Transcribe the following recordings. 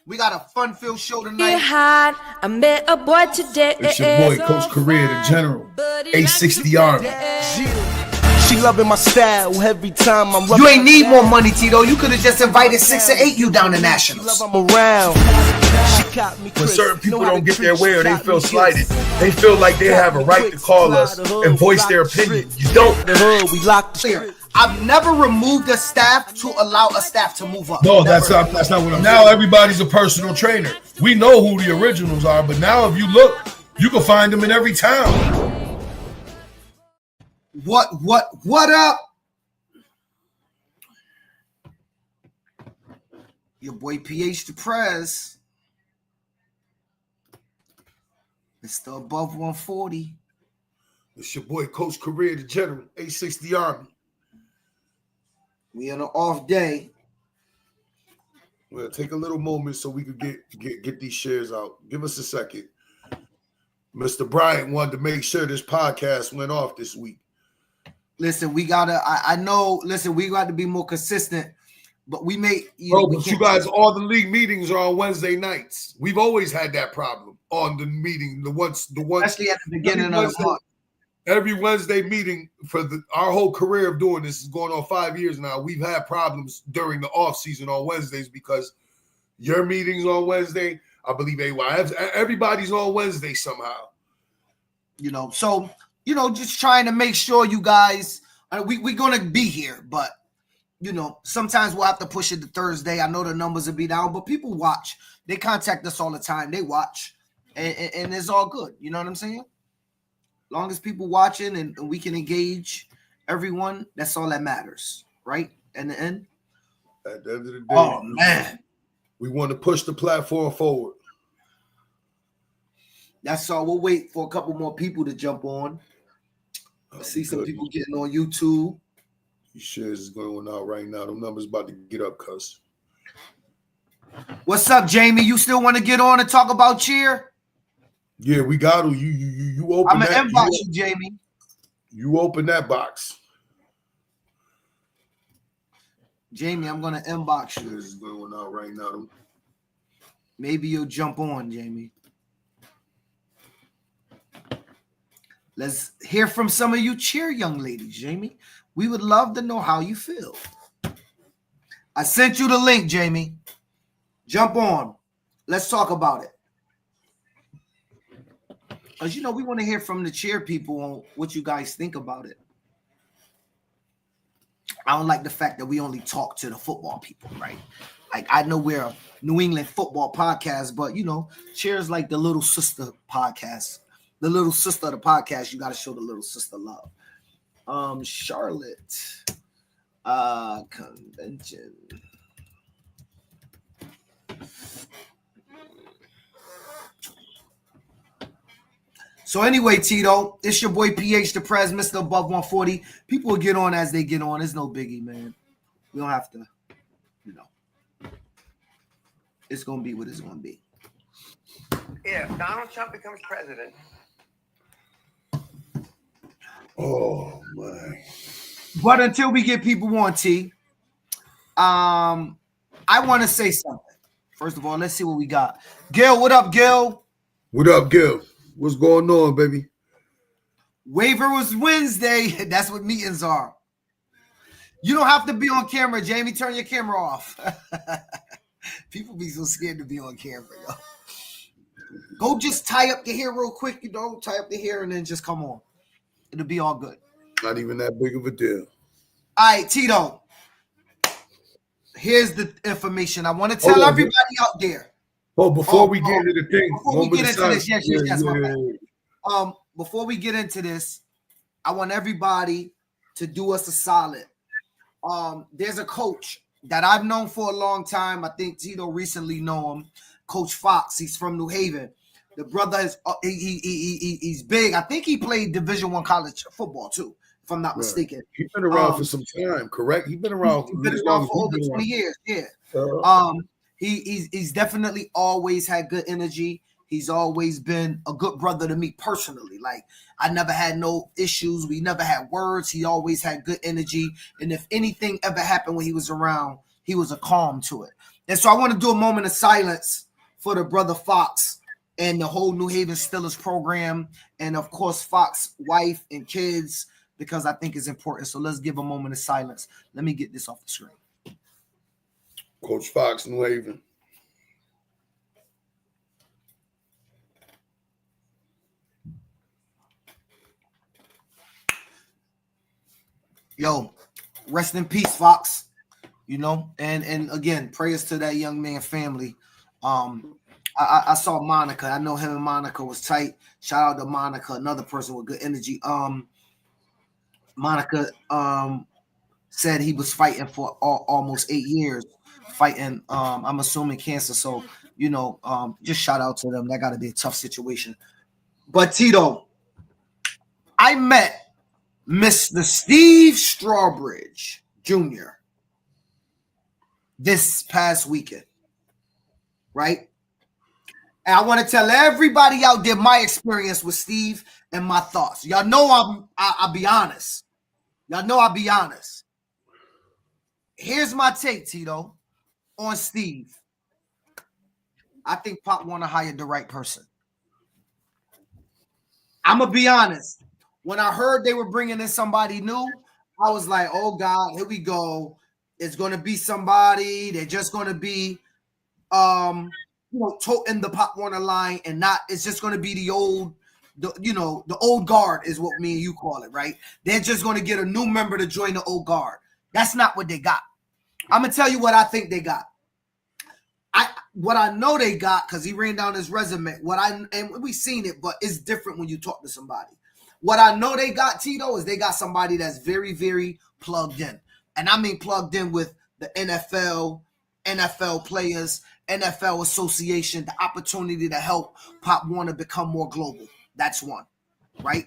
We got a fun-filled show You tonight. had, I met a boy today. It's your boy, Coach Career, the General, A60 Army. She loving my style every time I'm You ain't need more money, Tito. You could have just invited 6 or 8 you down to Nationals. I'm around. When certain people don't get their way or they feel slighted, they feel like they have a right to call us and voice their opinion. You don't. Clear. I've never removed a staff to allow a staff to move up. No, that's not what I'm saying. Now everybody's a personal trainer. We know who the originals are, but now if you look, you can find them in every town. What up? Your boy PH the Prez. Mr. Above 140. It's your boy, Coach Career, the General, A60 Army. We on an off day. We'll take a little moment so we could get these shares out. Give us a second. Mr. Bryant wanted to make sure this podcast went off this week. Listen, we gotta. I know. Listen, we got to be more consistent. But we may. But you guys, all the league meetings are on Wednesday nights. We've always had that problem on the meeting. The ones, especially at the beginning of the month. Every Wednesday meeting for our whole career of doing this is going on 5 years now. We've had problems during the off season on Wednesdays because your meeting's on Wednesday. I believe AYF's. Everybody's on Wednesday somehow. So just trying to make sure you guys. We're gonna be here, but sometimes we'll have to push it to Thursday. I know the numbers will be down, but people watch. They contact us all the time. They watch, and it's all good. You know what I'm saying? Long as people watching and we can engage everyone, that's all that matters, right? In the end. At the end of the day, oh man, we want to push the platform forward. That's all. We'll wait for a couple more people to jump on. I see some people getting on YouTube. These shares is going out right now. The numbers about to get up, cuz. What's up, Jamie? You still want to get on and talk about cheer? Yeah, we got to. You open I'm that. I'm gonna inbox you, Jamie. You open that box. Jamie, I'm gonna inbox you. This is going out right now. Maybe you'll jump on, Jamie. Let's hear from some of you cheer young ladies, Jamie. We would love to know how you feel. I sent you the link, Jamie. Jump on. Let's talk about it. Because, we want to hear from the cheer people on what you guys think about it. I don't like the fact that we only talk to the football people, right? Like, I know we're a New England football podcast, but, cheer's like the little sister podcast. The little sister of the podcast, you got to show the little sister love. Charlotte convention. So anyway, Tito, it's your boy PH the Prez, Mr. Above 140. People will get on as they get on. It's no biggie, man. We don't have to, It's going to be what it's going to be. If Donald Trump becomes president. Oh, my. But until we get people on, T, I want to say something. First of all, let's see what we got. Gil, what up, Gil? What up, Gil? What's going on, baby? Waiver was Wednesday. That's what meetings are. You don't have to be on camera, Jamie. Turn your camera off. People be so scared to be on camera, yo. Go just tie up your hair real quick, tie up the hair and then just come on. It'll be all good. Not even that big of a deal. All right, Tito. Here's the information. I want to tell everybody out there. Before we get into the thing. Before we get into this, yes, my bad. Before we get into this, I want everybody to do us a solid. There's a coach that I've known for a long time. I think Tito recently know him. Coach Fox. He's from New Haven. The brother is he's big. I think he played Division I college football too, if I'm not mistaken. He's been around for some time, correct? He's been around for over 20 years. Yeah. He's definitely always had good energy. He's always been a good brother to me personally. Like, I never had no issues. We never had words. He always had good energy. And if anything ever happened when he was around, he was a calm to it. And so I want to do a moment of silence for the brother Fox and the whole New Haven Steelers program, and of course Fox's wife and kids, because I think it's important. So let's give a moment of silence. Let me get this off the screen. Coach Fox, New Haven. Yo, rest in peace, Fox. You know, and again, prayers to that young man family. I saw Monica. I know him and Monica was tight. Shout out to Monica, another person with good energy. Monica said he was fighting for almost 8 years, fighting. I'm assuming cancer. So you know, just shout out to them. That got to be a tough situation. But Tito, I met Mr. Steve Strawbridge Jr. this past weekend, right? And I want to tell everybody out there my experience with Steve and my thoughts. Y'all know I'll be honest. Y'all know I'll be honest. Here's my take, Tito, on Steve. I think Pop Warner hired the right person. I'm going to be honest. When I heard they were bringing in somebody new, I was like, oh, God, here we go. It's going to be somebody. They're just going to be, toting the Pop Warner line, and not, it's just going to be the old guard is what me and you call it, right? They're just going to get a new member to join the old guard. That's not what they got. I'm going to tell you what I think they got. What I know they got, because he ran down his resume, and we've seen it, but it's different when you talk to somebody. What I know they got, Tito, is they got somebody that's very, very plugged in. And I mean plugged in with the NFL players, NFL Association, the opportunity to help Pop Warner become more global. That's one, right?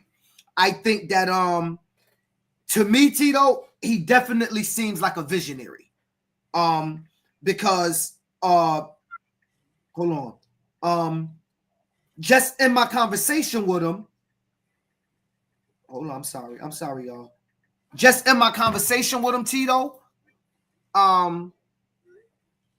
I think that, to me, Tito, he definitely seems like a visionary. Because, hold on. Just in my conversation with him, hold on, I'm sorry, y'all. Just in my conversation with him, Tito,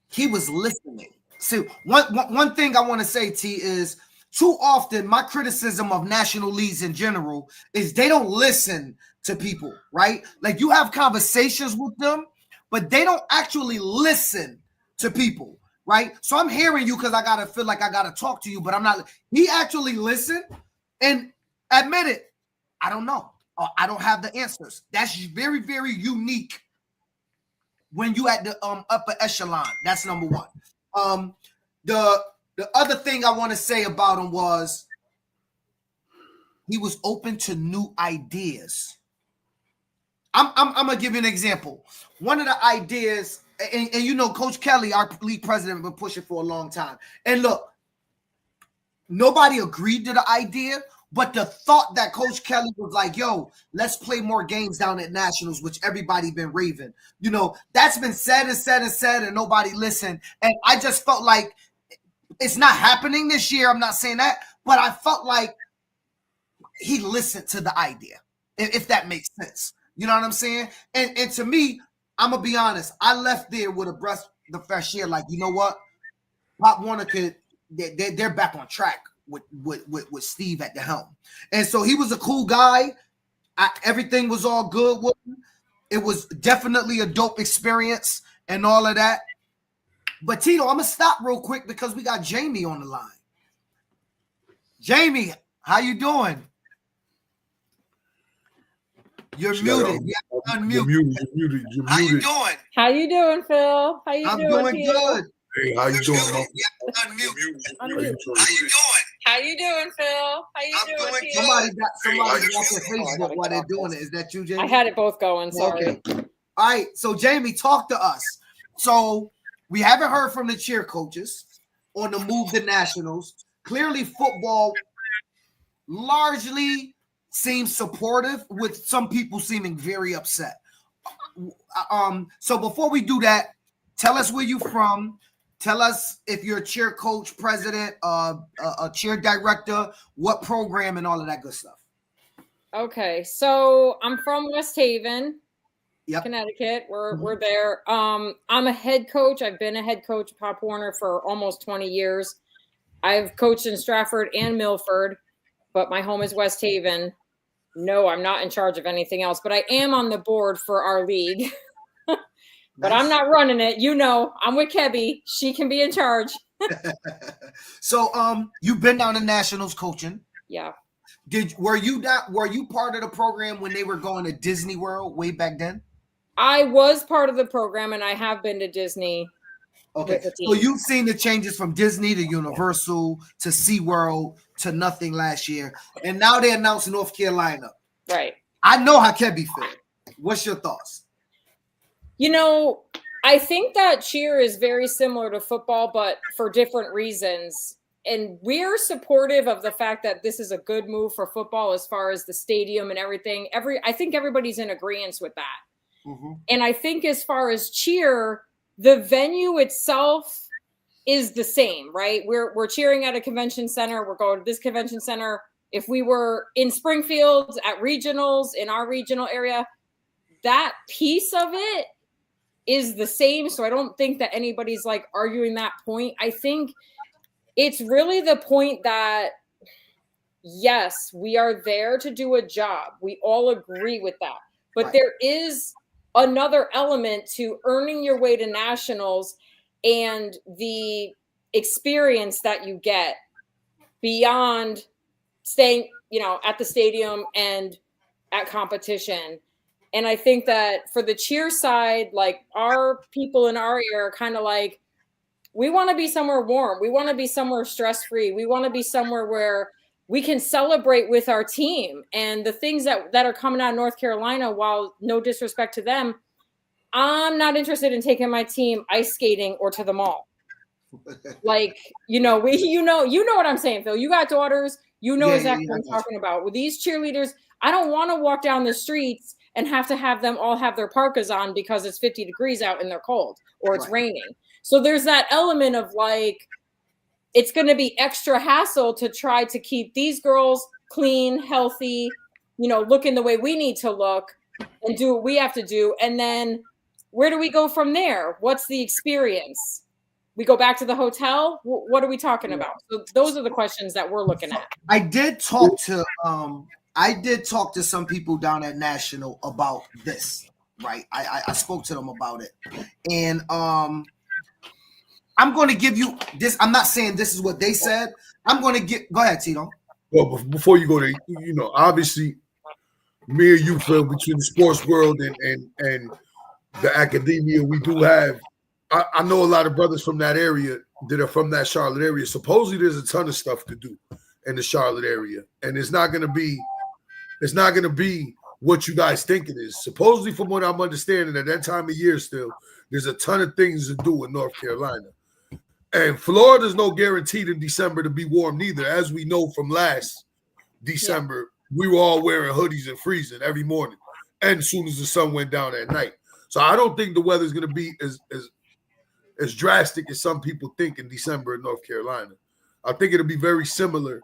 he was listening. See, one thing I want to say, T, is too often my criticism of national leagues in general is they don't listen to people, right? Like, you have conversations with them, but they don't actually listen to people, right? So I'm hearing you because I gotta feel like I gotta talk to you, but I'm not. He actually listened and admitted, I don't know. I don't have the answers. That's very, very unique when you at the upper echelon. That's number one. The other thing I want to say about him was he was open to new ideas. I'm gonna give you an example. One of the ideas, and you know, Coach Kelly, our league president, been pushing for a long time. And look, nobody agreed to the idea, but the thought that Coach Kelly was like, yo, let's play more games down at Nationals, which everybody been raving. You know, that's been said and said and said, and nobody listened. And I just felt like it's not happening this year. I'm not saying that, but I felt like he listened to the idea, if that makes sense. You know what I'm saying? And to me, I'm going to be honest, I left there with a breath of fresh air. Like, you know what? Pop Warner they're back on track with Steve at the helm. And so he was a cool guy. Everything was all good with him. It was definitely a dope experience and all of that. But Tito, I'm going to stop real quick because we got Jamie on the line. Jamie, how you doing? You're muted. You're muted. How you doing? How you doing, Phil? How you I'm doing? doing good. Hey, how you doing? How you doing? How you doing, Phil? How you doing? Tito? Somebody got their Facebook while they're doing it. Is that you, Jamie? I had it both going. Sorry. Okay. All right. So Jamie, talk to us. So we haven't heard from the cheer coaches on the move to Nationals. Clearly, football largely seems supportive, with some people seeming very upset. So before we do that, tell us where you're from. Tell us if you're a cheer coach, president, a cheer director, what program, and all of that good stuff. Okay, so I'm from West Haven. Connecticut. We're there. I'm a head coach. I've been a head coach at Pop Warner for almost 20 years. I've coached in Stratford and Milford, but my home is West Haven. No, I'm not in charge of anything else, but I am on the board for our league. But I'm not running it. You know, I'm with Kebby. She can be in charge. So, you've been down to nationals coaching. Yeah. Were you part of the program when they were going to Disney World way back then? I was part of the program, and I have been to Disney. Okay. So you've seen the changes from Disney to Universal to SeaWorld to nothing last year. And now they announced North Carolina. Right. I know how Kebby feels. What's your thoughts? You know, I think that cheer is very similar to football, but for different reasons. And we're supportive of the fact that this is a good move for football as far as the stadium and everything. I think everybody's in agreement with that. Mm-hmm. And I think as far as cheer, the venue itself is the same, right? We're cheering at a convention center. We're going to this convention center. If we were in Springfield at regionals in our regional area, that piece of it is the same. So I don't think that anybody's like arguing that point. I think it's really the point that, yes, we are there to do a job. We all agree with that. But there is another element to earning your way to nationals and the experience that you get beyond staying, at the stadium and at competition. And I think that for the cheer side, like our people in our area are kind of like, we want to be somewhere warm. We want to be somewhere stress-free. We want to be somewhere where we can celebrate with our team. And the things that are coming out of North Carolina, while no disrespect to them, I'm not interested in taking my team ice skating or to the mall. Like, you know what I'm saying, Phil. You got daughters. You know exactly what I'm talking about. With these cheerleaders, I don't want to walk down the streets and have to have them all have their parkas on because it's 50 degrees out and they're cold or it's raining. So there's that element of like, it's going to be extra hassle to try to keep these girls clean, healthy, looking the way we need to look and do what we have to do. And then where do we go from there? What's the experience? We go back to the hotel? What are we talking about? So those are the questions that we're looking at. I did talk to some people down at National about this, right? I spoke to them about it. And I'm going to give you this. I'm not saying this is what they said. I'm going to go ahead, Tito. Well, before you go there, obviously, me and you, Phil, between the sports world and the academia, we do have. I know a lot of brothers from that area that are from that Charlotte area. Supposedly, there's a ton of stuff to do in the Charlotte area, and it's not going to be what you guys think it is. Supposedly, from what I'm understanding, at that time of year, still there's a ton of things to do in North Carolina, and Florida's no guaranteed in December to be warm neither. As we know from last December, we were all wearing hoodies and freezing every morning, and as soon as the sun went down at night. So I don't think the weather's going to be as drastic as some people think in December in North Carolina. I think it'll be very similar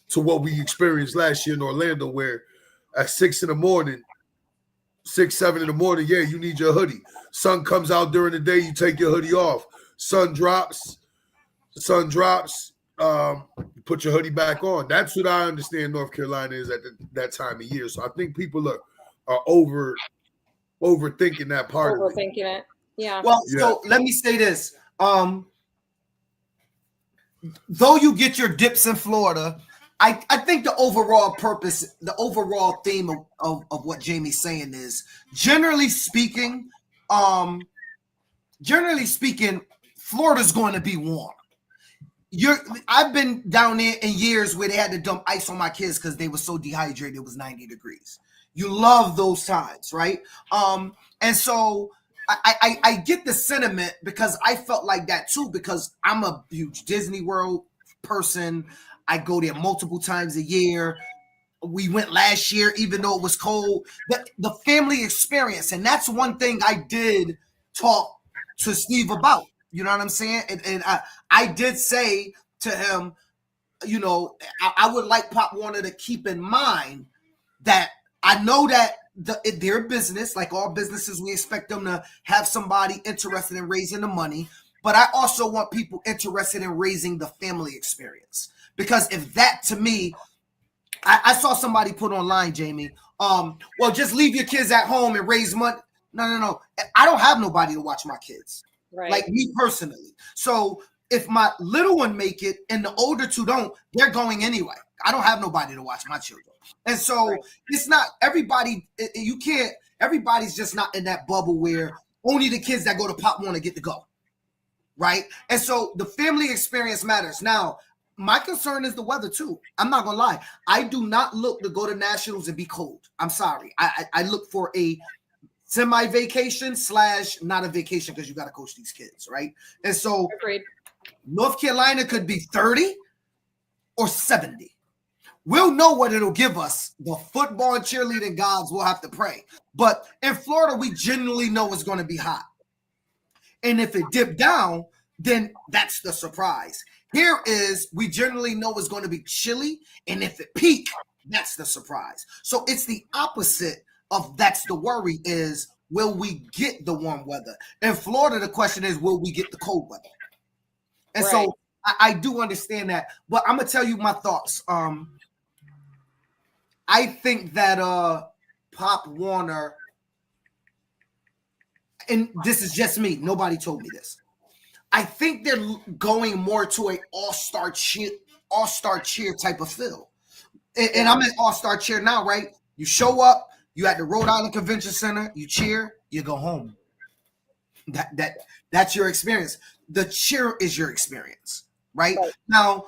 to what we experienced last year in Orlando, where at 6 in the morning, 6, 7 in the morning, you need your hoodie. Sun comes out during the day, you take your hoodie off. Sun drops, you put your hoodie back on. That's what I understand North Carolina is at that time of year. So I think people are overthinking that part. Overthinking it. Yeah. Well, so let me say this. Though you get your dips in Florida, I think the overall purpose, the overall theme of what Jamie's saying is, generally speaking, Florida's going to be warm. I've been down there in years where they had to dump ice on my kids because they were so dehydrated it was 90 degrees. You love those times, right? And so I get the sentiment because I felt like that too, because I'm a huge Disney World person. I go there multiple times a year. We went last year, even though it was cold. The family experience, and that's one thing I did talk to Steve about. You know what I'm saying? And I did say to him, I would like Pop Warner to keep in mind that I know that their business, like all businesses, we expect them to have somebody interested in raising the money. But I also want people interested in raising the family experience. Because if that, to me, I saw somebody put online, Jamie, well, just leave your kids at home and raise money. No. I don't have nobody to watch my kids. Right. Like me personally. So if my little one make it and the older two don't, they're going anyway. I don't have nobody to watch my children. And so it's not everybody, everybody's just not in that bubble where only the kids that go to Pop Warner get to go. Right. And so the family experience matters. Now, my concern is the weather too. I'm not gonna lie. I do not look to go to nationals and be cold. I'm sorry. I look for a semi-vacation / not a vacation because you got to coach these kids, right? And so Agreed. North Carolina could be 30 or 70. We'll know what it'll give us. The football and cheerleading gods will have to pray. But in Florida, we generally know it's going to be hot. And if it dipped down, then that's the surprise. Here is, we generally know it's going to be chilly. And if it peak, that's the surprise. So it's the opposite of that's the worry is, will we get the warm weather? In Florida, the question is, will we get the cold weather? And so I do understand that. But I'm going to tell you my thoughts. I think that Pop Warner, and this is just me, nobody told me this. I think they're going more to a all-star cheer type of feel. And I'm in all-star cheer now, right? You show up, you at the Rhode Island Convention Center, you cheer, you go home. That's your experience. The cheer is your experience, right? Now,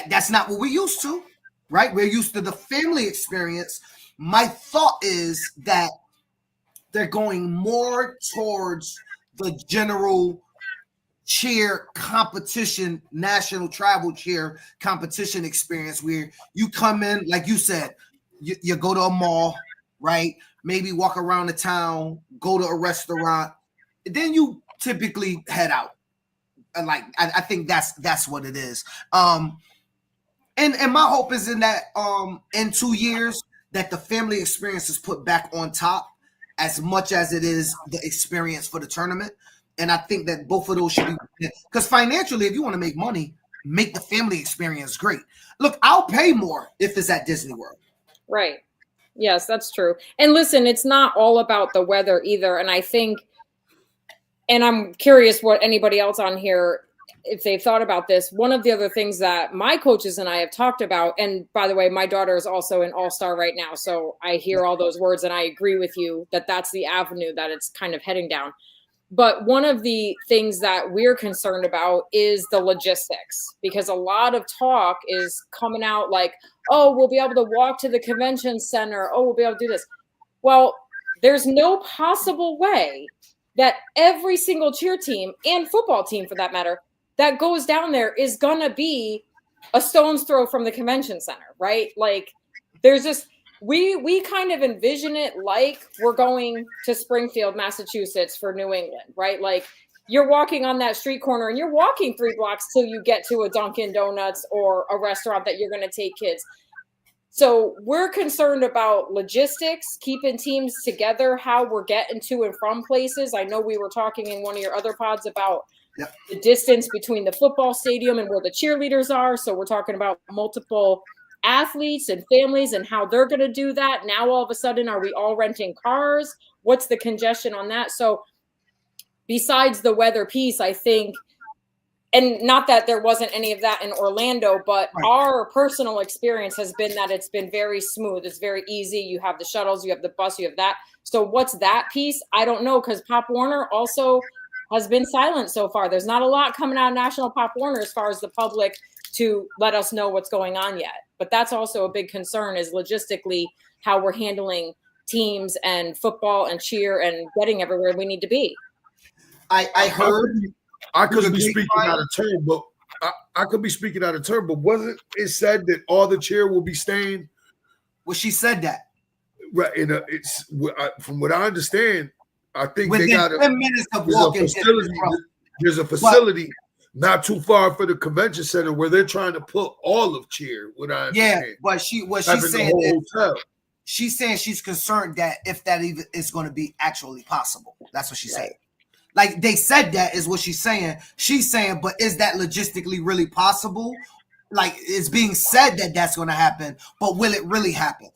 that's not what we're used to. Right? We're used to the family experience. My thought is that they're going more towards the general cheer competition, national travel cheer competition experience where you come in, like you said, you go to a mall, right? Maybe walk around the town, go to a restaurant, and then you typically head out. And like, I think that's what it is. And my hope is in that in 2 years that the family experience is put back on top as much as it is the experience for the tournament. And I think that both of those should be, because financially, if you want to make money, make the family experience great. Look, I'll pay more if it's at Disney World. Right. Yes, that's true. And listen, it's not all about the weather either. And I think, and I'm curious what anybody else on here, if they've thought about this, one of the other things that my coaches and I have talked about, and by the way, my daughter is also an all-star right now. So I hear all those words and I agree with you that that's the avenue that it's kind of heading down. But one of the things that we're concerned about is the logistics, because a lot of talk is coming out like, oh, we'll be able to walk to the convention center. Oh, we'll be able to do this. Well, there's no possible way that every single cheer team and football team for that matter that goes down there is going to be a stone's throw from the convention center, right? Like there's this, we kind of envision it like we're going to Springfield, Massachusetts for New England, right? Like you're walking on that street corner and you're walking 3 blocks till you get to a Dunkin' Donuts or a restaurant that you're going to take kids. So we're concerned about logistics, keeping teams together, how we're getting to and from places. I know we were talking in one of your other pods about the distance between the football stadium and where the cheerleaders are. So we're talking about multiple athletes and families and how they're going to do that. Now, all of a sudden, are we all renting cars? What's the congestion on that? So besides the weather piece, I think, and not that there wasn't any of that in Orlando, but our personal experience has been that it's been very smooth. It's very easy. You have the shuttles, you have the bus, you have that. So what's that piece? I don't know, because Pop Warner also has been silent so far. There's not a lot coming out of National Pop Warner as far as the public to let us know what's going on yet. But that's also a big concern, is logistically how we're handling teams and football and cheer and getting everywhere we need to be. I heard. I could be speaking out of turn, but I could be speaking out of turn. But wasn't it said that all the cheer will be staying? Well, she said that. Right. And it's from what I understand, I think within they got 10 minutes of walking. There's a facility not too far for the convention center where they're trying to put all of cheer. What I understand. Yeah, but what she's saying is, she's saying she's concerned that if that even is going to be actually possible. That's what she's saying. Like they said that is what she's saying. She's saying, but is that logistically really possible? Like it's being said that that's going to happen, but will it really happen?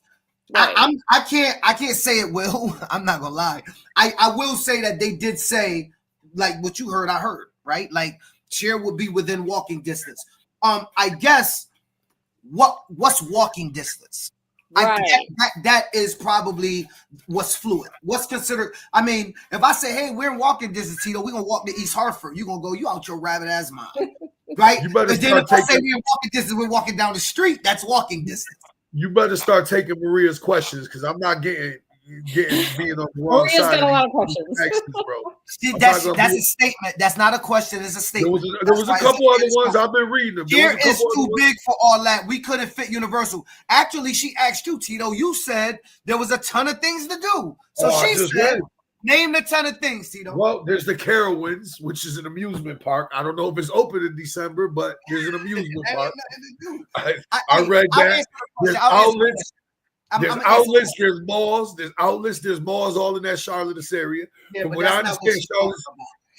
Right. I can't say it will. I'm not gonna lie. I will say that they did say like what you heard. I heard right. Like Cher would be within walking distance. I guess what's walking distance? Right. That is probably what's fluid. What's considered? I mean, if I say, "Hey, we're in walking distance, Tito. We're gonna walk to East Hartford," you're gonna go, "You out your rabbit ass mind." Right? You better But then if I say we're in walking distance, we're walking down the street. That's walking distance. You better start taking Maria's questions because I'm not getting being on the wrong Maria's side. got a lot of questions. Bro. See, that's a statement. That's not a question. It's a statement. There was a couple other ones I've been reading them. Here is too big for all that. We couldn't fit Universal. Actually, she asked you, Tito. You said there was a ton of things to do. So she said, name the ton of things, Tito. Well, there's the Carowinds, which is an amusement park. I don't know if it's open in December, but there's an amusement park. I read that. There's outlets. There's outlets, there's malls, there's malls all in that Charlotte area. Yeah, From but what I understand, she's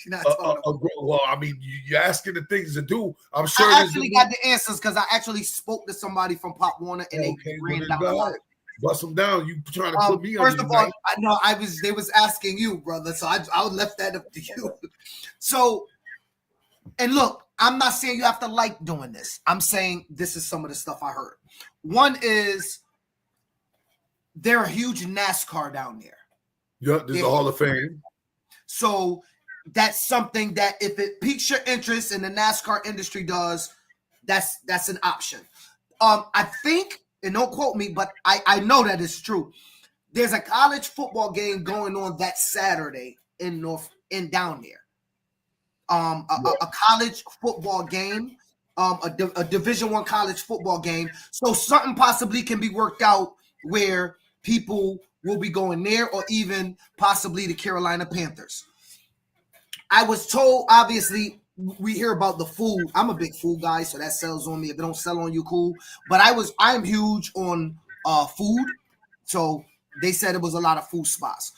not talking about. well, I mean, you're asking the things to do. I'm sure I actually got the answers because I actually spoke to somebody from Pop Warner and they ran down a lot. Bust them down. You trying to put me on? First of all, I know they was asking you, brother, so I left that up to you. So, and look, I'm not saying you have to like doing this. I'm saying this is some of the stuff I heard. One is they're a huge NASCAR down there. Yeah, there's a Hall of Fame. So that's something that if it piques your interest in the NASCAR industry that's an option. I think, and don't quote me, but I know that it's true. There's a college football game going on that Saturday in down there. A college football game, a Division I college football game. So something possibly can be worked out where people will be going there, or even possibly the Carolina Panthers. I was told, obviously, we hear about the food. I'm a big food guy, so that sells on me. If it don't sell on you, cool. But I'm huge on food. So they said it was a lot of food spots.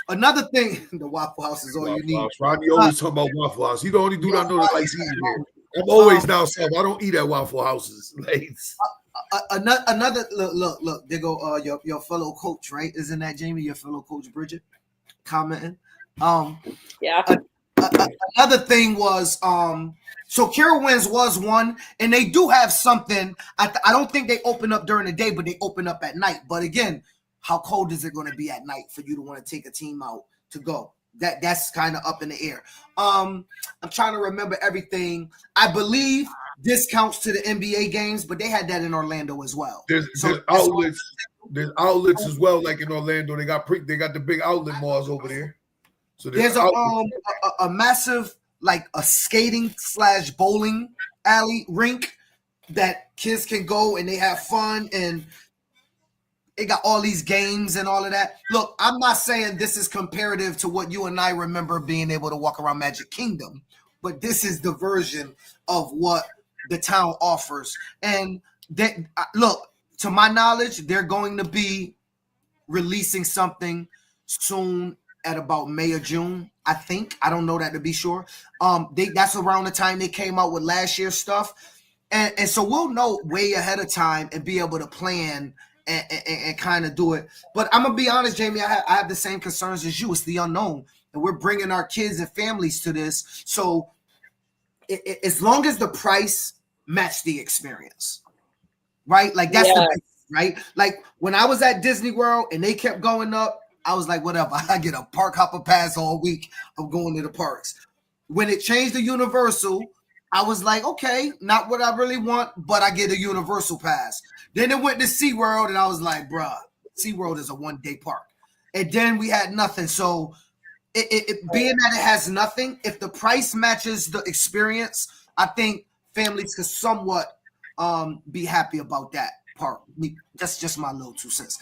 Another thing, the Waffle House is all you need. Rodney always talking about Waffle House. He's the only dude I know that likes eating here. I'm always down south. I don't eat at Waffle Houses. Another look. There go your fellow coach, right? Isn't that Jamie? Your fellow coach Bridget commenting. Yeah. Another thing was so Carowinds was one, and they do have something. I don't think they open up during the day, but they open up at night. But again, how cold is it going to be at night for you to want to take a team out to go? That's kind of up in the air. I'm trying to remember everything. I believe discounts to the NBA games, but they had that in Orlando as well. There's outlets. There's outlets as well, like in Orlando. They got the big outlet malls over there. So there's a massive like a skating / bowling alley rink that kids can go and they have fun, and they got all these games and all of that. Look, I'm not saying this is comparative to what you and I remember being able to walk around Magic Kingdom, but this is the version of what the town offers. And look, to my knowledge, they're going to be releasing something soon at about May or June, I think. I don't know that to be sure. That's around the time they came out with last year's stuff. And so we'll know way ahead of time and be able to plan and kind of do it. But I'm going to be honest, Jamie, I have the same concerns as you. It's the unknown. And we're bringing our kids and families to this. So as long as the price match the experience, right? Like that's the big, right? Like when I was at Disney World and they kept going up, I was like, whatever. I get a park hopper pass all week of going to the parks. When it changed to Universal, I was like, okay, not what I really want, but I get a Universal pass. Then it went to SeaWorld, and I was like, bruh, SeaWorld is a one-day park. And then we had nothing. So it being that it has nothing, if the price matches the experience, I think families could somewhat be happy about that part. That's just my little 2 cents.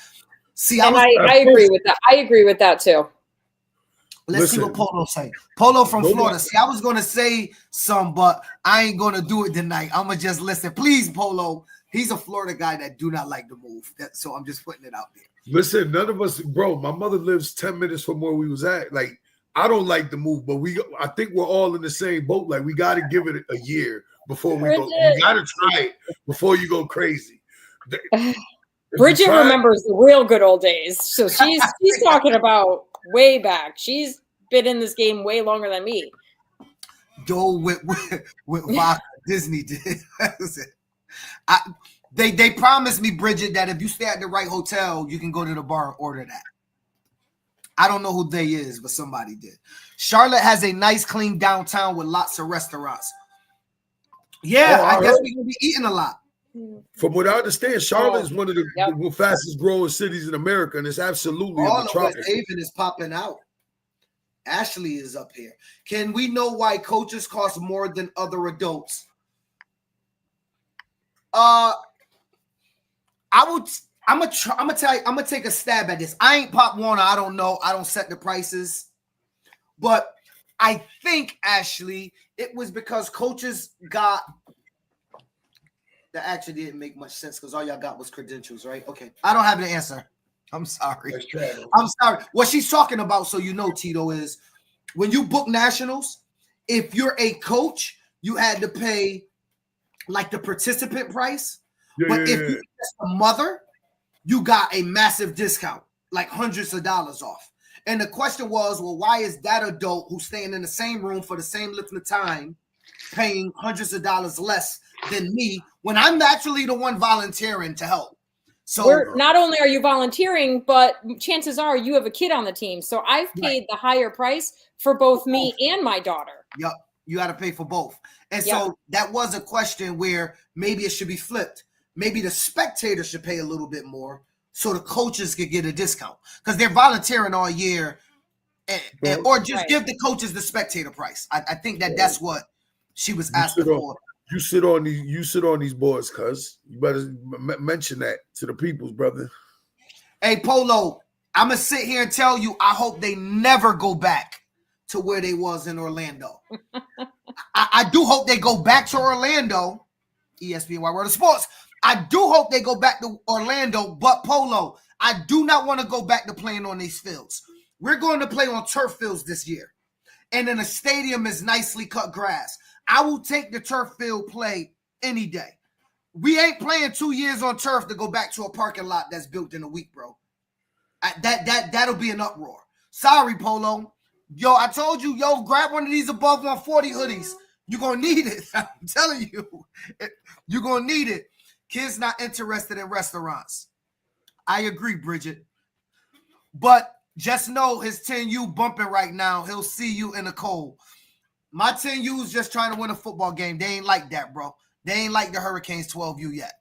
See, I agree with that. I agree with that too. Let's see what Polo say. Polo from Florida. See, I was going to say some, but I ain't going to do it tonight. I'm going to just listen. Please, Polo, He's a Florida guy that do not like to move. So I'm just putting it out there. Listen, none of us, bro. My mother lives 10 minutes from where we was at. Like, I don't like to move, but I think we're all in the same boat. Like, we got to give it a year before we go. You got to try it before you go crazy. Bridget remembers the real good old days, so she's talking about way back. She's been in this game way longer than me. Joel with Vodka, Disney did. They promised me, Bridget, that if you stay at the right hotel, you can go to the bar and order that. I don't know who they is, but somebody did. Charlotte has a nice, clean downtown with lots of restaurants. Yeah, I guess we're gonna be eating a lot. From what I understand, Charlotte is one of the fastest growing cities in America, and it's absolutely all in the of tropics. West Haven is popping out. Ashley is up here. Can we know why coaches cost more than other adults? I'm gonna take a stab at this. I ain't Pop Warner. I don't know. I don't set the prices, but I think, Ashley, it was because coaches got. That actually didn't make much sense because all y'all got was credentials, right? Okay, I don't have the answer. I'm sorry. I'm sorry. What she's talking about, so you know, Tito, is when you book nationals, if you're a coach, you had to pay like the participant price. But if you're just a mother, you got a massive discount, like hundreds of dollars off. And the question was, well, why is that adult who's staying in the same room for the same length of time paying hundreds of dollars less than me when I'm actually the one volunteering to help? So not only are you volunteering, but chances are you have a kid on the team. So I've paid the higher price for both me and my daughter. Yep. You got to pay for both. And so that was a question where maybe it should be flipped. Maybe the spectators should pay a little bit more so the coaches could get a discount because they're volunteering all year, or just give the coaches the spectator price. I think that's what she was asking for. You sit on these boards, cuz you better mention that to the peoples, brother. Hey, Polo, I'm gonna sit here and tell you, I hope they never go back to where they was in Orlando. I do hope they go back to Orlando. ESPN Wide World of Sports. I do hope they go back to Orlando, but Polo, I do not want to go back to playing on these fields. We're going to play on turf fields this year, and then a stadium is nicely cut grass. I will take the turf field play any day. We ain't playing 2 years on turf to go back to a parking lot that's built in a week, bro. That'll be an uproar. Sorry, Polo. Yo, I told you, grab one of these above 140 hoodies. You're going to need it. I'm telling you. You're going to need it. Kids not interested in restaurants. I agree, Bridget. But just know his 10U bumping right now. He'll see you in the cold. My 10U's just trying to win a football game. They ain't like that, bro. They ain't like the Hurricanes 12U yet.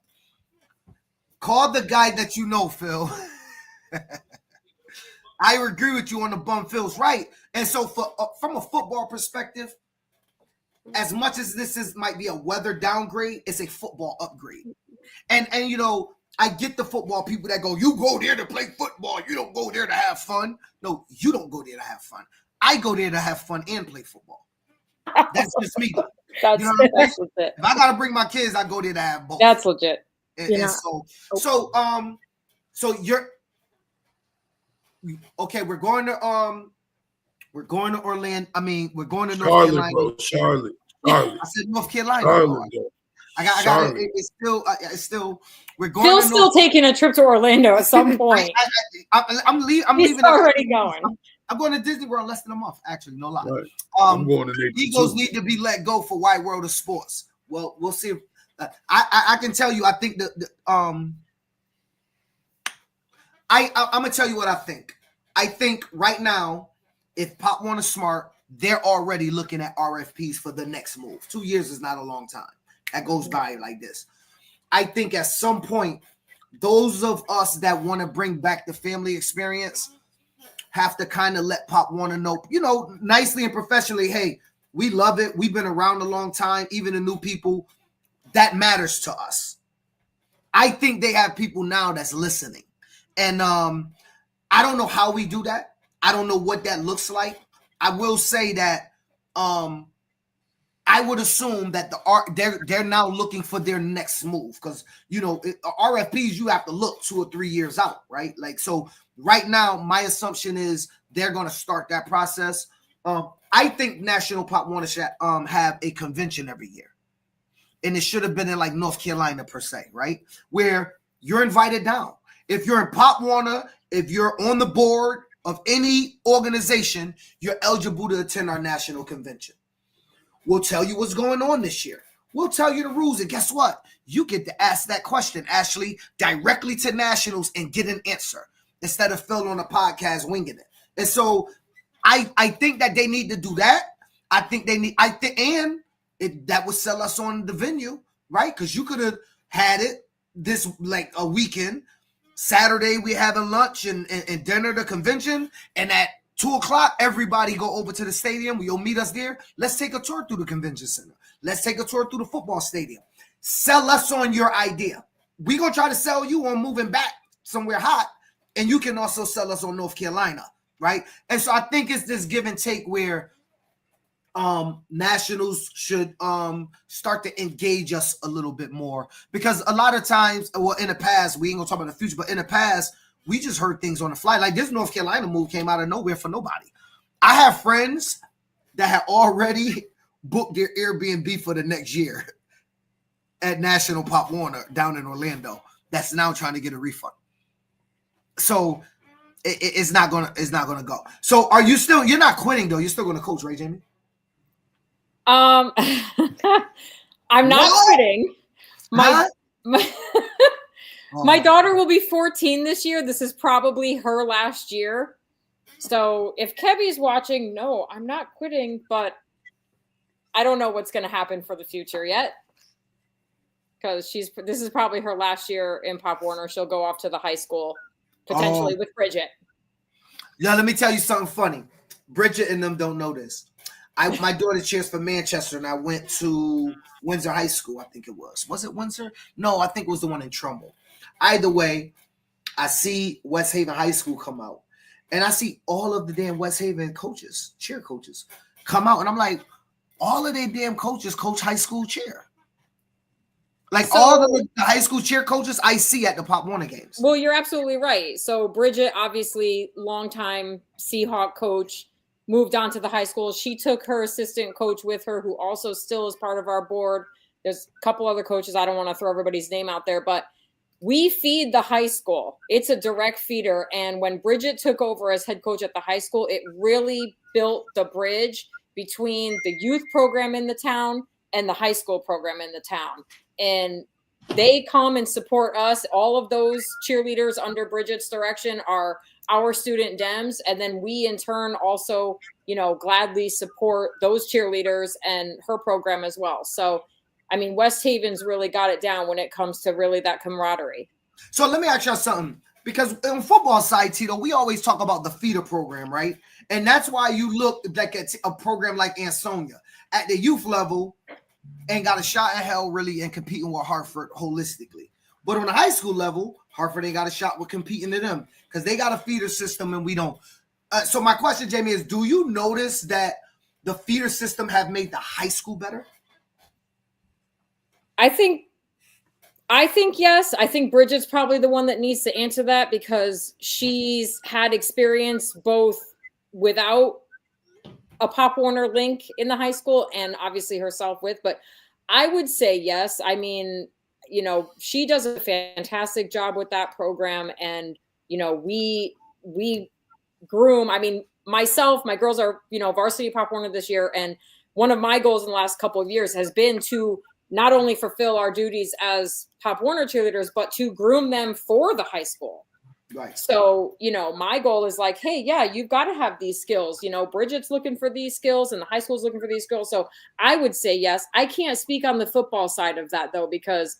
Call the guy that you know, Phil. I agree with you on the bum. Phil's right. And so from a football perspective, as much as might be a weather downgrade, it's a football upgrade. And you know, I get the football people that go, you go there to play football. You don't go there to have fun. No, you don't go there to have fun. I go there to have fun and play football. That's just me. That's legit. If I gotta bring my kids, I go there to have both. That's legit. And so you're okay. We're going to Orlando. I mean, we're going to North Carolina. Bro, Charlotte. I said North Carolina. Charlotte, I got it. It's still. We're going. Phil's still taking a trip to Orlando at some point. I'm leaving. He's already going. I'm going to Disney World less than a month. Actually, no lie. Right. I'm going to Eagles need to be let go for Wide World of Sports. Well, we'll see. I can tell you. I think I'm gonna tell you what I think. I think right now, if Pop Warner smart, they're already looking at RFPs for the next move. 2 years is not a long time. That goes by like this. I think at some point, those of us that want to bring back the family experience have to kind of let Pop Warner know, nicely and professionally, hey, we love it. We've been around a long time. Even the new people, that matters to us. I think they have people now that's listening. And I don't know how we do that. I don't know what that looks like. I will say that I would assume that they're now looking for their next move because RFPs you have to look 2 or 3 years out, right? Like so, right now my assumption is they're going to start that process. I think National Pop Warner should have a convention every year, and it should have been in like North Carolina per se, right? Where you're invited down. If you're in Pop Warner, if you're on the board of any organization, you're eligible to attend our national convention. We'll tell you what's going on this year. We'll tell you the rules. And guess what? You get to ask that question, Ashley, directly to nationals and get an answer instead of Phil on a podcast winging it. And so I think that they need to do that. That would sell us on the venue, right? Because you could have had it this like a weekend. Saturday, we having lunch and dinner, the convention. And at 2:00, everybody go over to the stadium. You'll meet us there. Let's take a tour through the convention center. Let's take a tour through the football stadium. Sell us on your idea. We're going to try to sell you on moving back somewhere hot. And you can also sell us on North Carolina, right? And so I think it's this give and take where nationals should start to engage us a little bit more. Because a lot of times, well, in the past, we ain't going to talk about the future, but in the past, we just heard things on the fly. Like this North Carolina move came out of nowhere for nobody. I have friends that have already booked their Airbnb for the next year at National Pop Warner down in Orlando. That's now trying to get a refund. So it's not gonna go. So you're not quitting though. You're still gonna coach, right, Jamie? I'm not quitting. My daughter will be 14 this year. This is probably her last year. So if Kevy's watching, no, I'm not quitting, but I don't know what's going to happen for the future yet. Because this is probably her last year in Pop Warner. She'll go off to the high school, potentially with Bridget. Yeah, let me tell you something funny. Bridget and them don't know this. My daughter cheers for Manchester, and I went to Windsor High School, I think it was. Was it Windsor? No, I think it was the one in Trumbull. Either way, I see West Haven High School come out, and I see all of the damn West Haven coaches, cheer coaches, come out, and I'm like, all of their damn coaches coach high school cheer. Like all of the high school cheer coaches I see at the Pop Warner games. Well, you're absolutely right. So Bridget, obviously, longtime Seahawk coach, moved on to the high school. She took her assistant coach with her, who also still is part of our board. There's a couple other coaches. I don't want to throw everybody's name out there, but we feed the high school. It's a direct feeder. And when Bridget took over as head coach at the high school, it really built the bridge between the youth program in the town and the high school program in the town. And they come and support us. All of those cheerleaders under Bridget's direction are our student Dems. And then we in turn also, gladly support those cheerleaders and her program as well. So, I mean, West Haven's really got it down when it comes to really that camaraderie. So let me ask you something, because on football side, Tito, we always talk about the feeder program, right? And that's why you look like at a program like Ansonia at the youth level ain't got a shot at hell really in competing with Hartford holistically. But on the high school level, Hartford ain't got a shot with competing to them because they got a feeder system and we don't. So my question, Jamie, is do you notice that the feeder system have made the high school better? I think yes. I think Bridget's probably the one that needs to answer that because she's had experience both without a Pop Warner link in the high school and obviously herself with, but I would say yes. I mean, she does a fantastic job with that program. And, we groom, I mean, myself, my girls are, varsity Pop Warner this year. And one of my goals in the last couple of years has been to not only fulfill our duties as Pop Warner cheerleaders, but to groom them for the high school. Right. So, my goal is like, hey, yeah, you've got to have these skills. Bridget's looking for these skills and the high school's looking for these skills. So I would say yes. I can't speak on the football side of that, though, because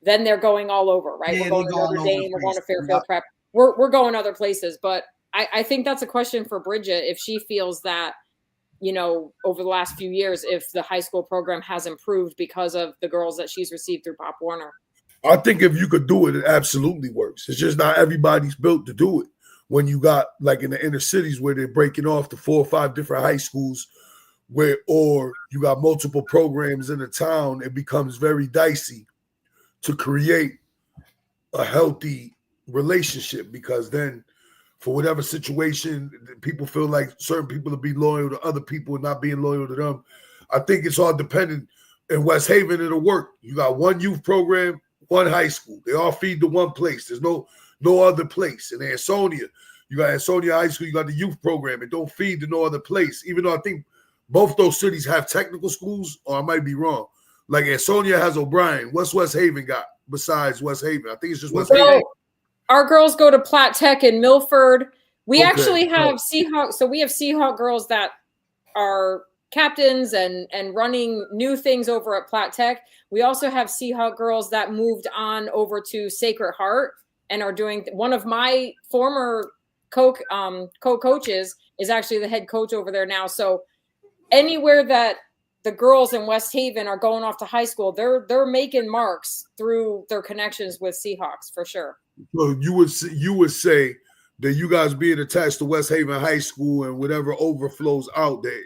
then they're going all over, right? Yeah, we're going to Notre Dame, we're going to Fairfield Prep. We're going other places. But I think that's a question for Bridget if she feels that, over the last few years, if the high school program has improved because of the girls that she's received through Pop Warner. I think if you could do it, it absolutely works. It's just not everybody's built to do it. When you got like in the inner cities where they're breaking off to 4 or 5 different high schools or you got multiple programs in a town, it becomes very dicey to create a healthy relationship, because then for whatever situation, people feel like certain people will be loyal to other people and not being loyal to them. I think it's all dependent. In West Haven, it'll work. You got one youth program, one high school. They all feed to one place. There's no other place. In Ansonia, you got Ansonia High School, you got the youth program. It don't feed to no other place. Even though I think both those cities have technical schools, or I might be wrong. Like Ansonia has O'Brien. What's West Haven got besides West Haven? I think it's just West Haven. Our girls go to Platte Tech in Milford. We actually have Seahawk. So we have Seahawk girls that are captains and running new things over at Platte Tech. We also have Seahawk girls that moved on over to Sacred Heart and are doing. One of my former co-coaches is actually the head coach over there now. So anywhere that the girls in West Haven are going off to high school, they're making marks through their connections with Seahawks for sure. So you would say that you guys being attached to West Haven High School and whatever overflows out there,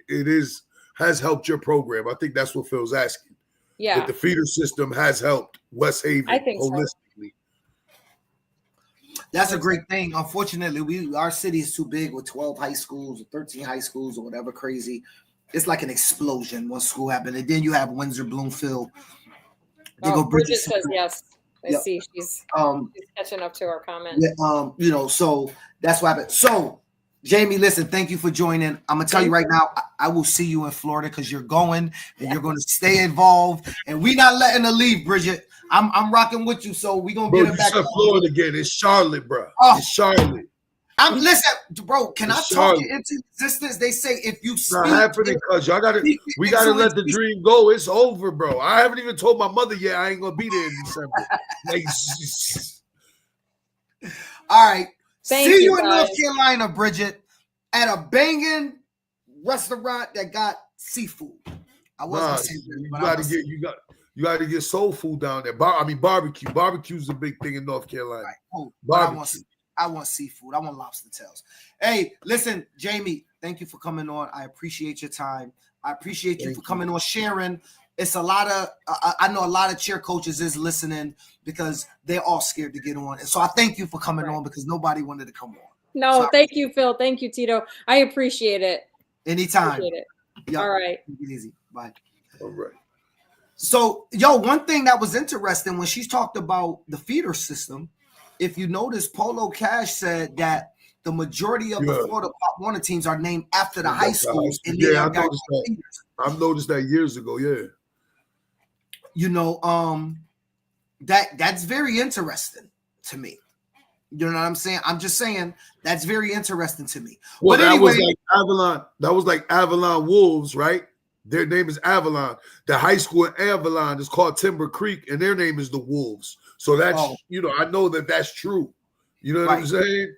has helped your program. I think that's what Phil's asking. Yeah. That the feeder system has helped West Haven I think holistically. So. That's a great thing. Unfortunately, our city is too big with 12 high schools or 13 high schools or whatever crazy. It's like an explosion once school happened. And then you have Windsor, Bloomfield. Bridget says yes. I see she's catching up to our comment. Yeah, so that's what happened. So Jamie, listen, thank you for joining. I'm gonna tell you right now, I will see you in Florida because you're going and you're gonna stay involved, and we're not letting her leave, Bridget. I'm rocking with you, so we're gonna get her back. Florida again. It's Charlotte, bro. It's Charlotte. Listen, bro. Can I talk it into existence? They say if you speak, it's not happening, cuz we gotta let the dream go. It's over, bro. I haven't even told my mother yet I ain't gonna be there in December. All right. See you in North Carolina, Bridget, at a banging restaurant that got seafood. I wasn't saying you gotta get soul food down there. Barbecue. Barbecue's a big thing in North Carolina. Right. Barbecue. I want seafood. I want lobster tails. Hey, listen, Jamie, thank you for coming on. I appreciate your time. I appreciate you for coming on, sharing. It's a lot of, I know a lot of cheer coaches is listening because they're all scared to get on. And so I thank you for coming on because nobody wanted to come on. No, thank you, Phil. Thank you, Tito. I appreciate it. Anytime. Appreciate it. Yep. All right. Take it easy. Bye. All right. So, one thing that was interesting when she talked about the feeder system, if you notice, Polo Cash said that the majority of the Florida Pop Warner teams are named after the high schools. And I've noticed that years ago. Yeah. That's very interesting to me. You know what I'm saying? I'm just saying that's very interesting to me. Well, but anyway, that was like Avalon Wolves, right? Their name is Avalon. The high school in Avalon is called Timber Creek, and their name is the Wolves. So that's I know that's true. You know what I'm saying?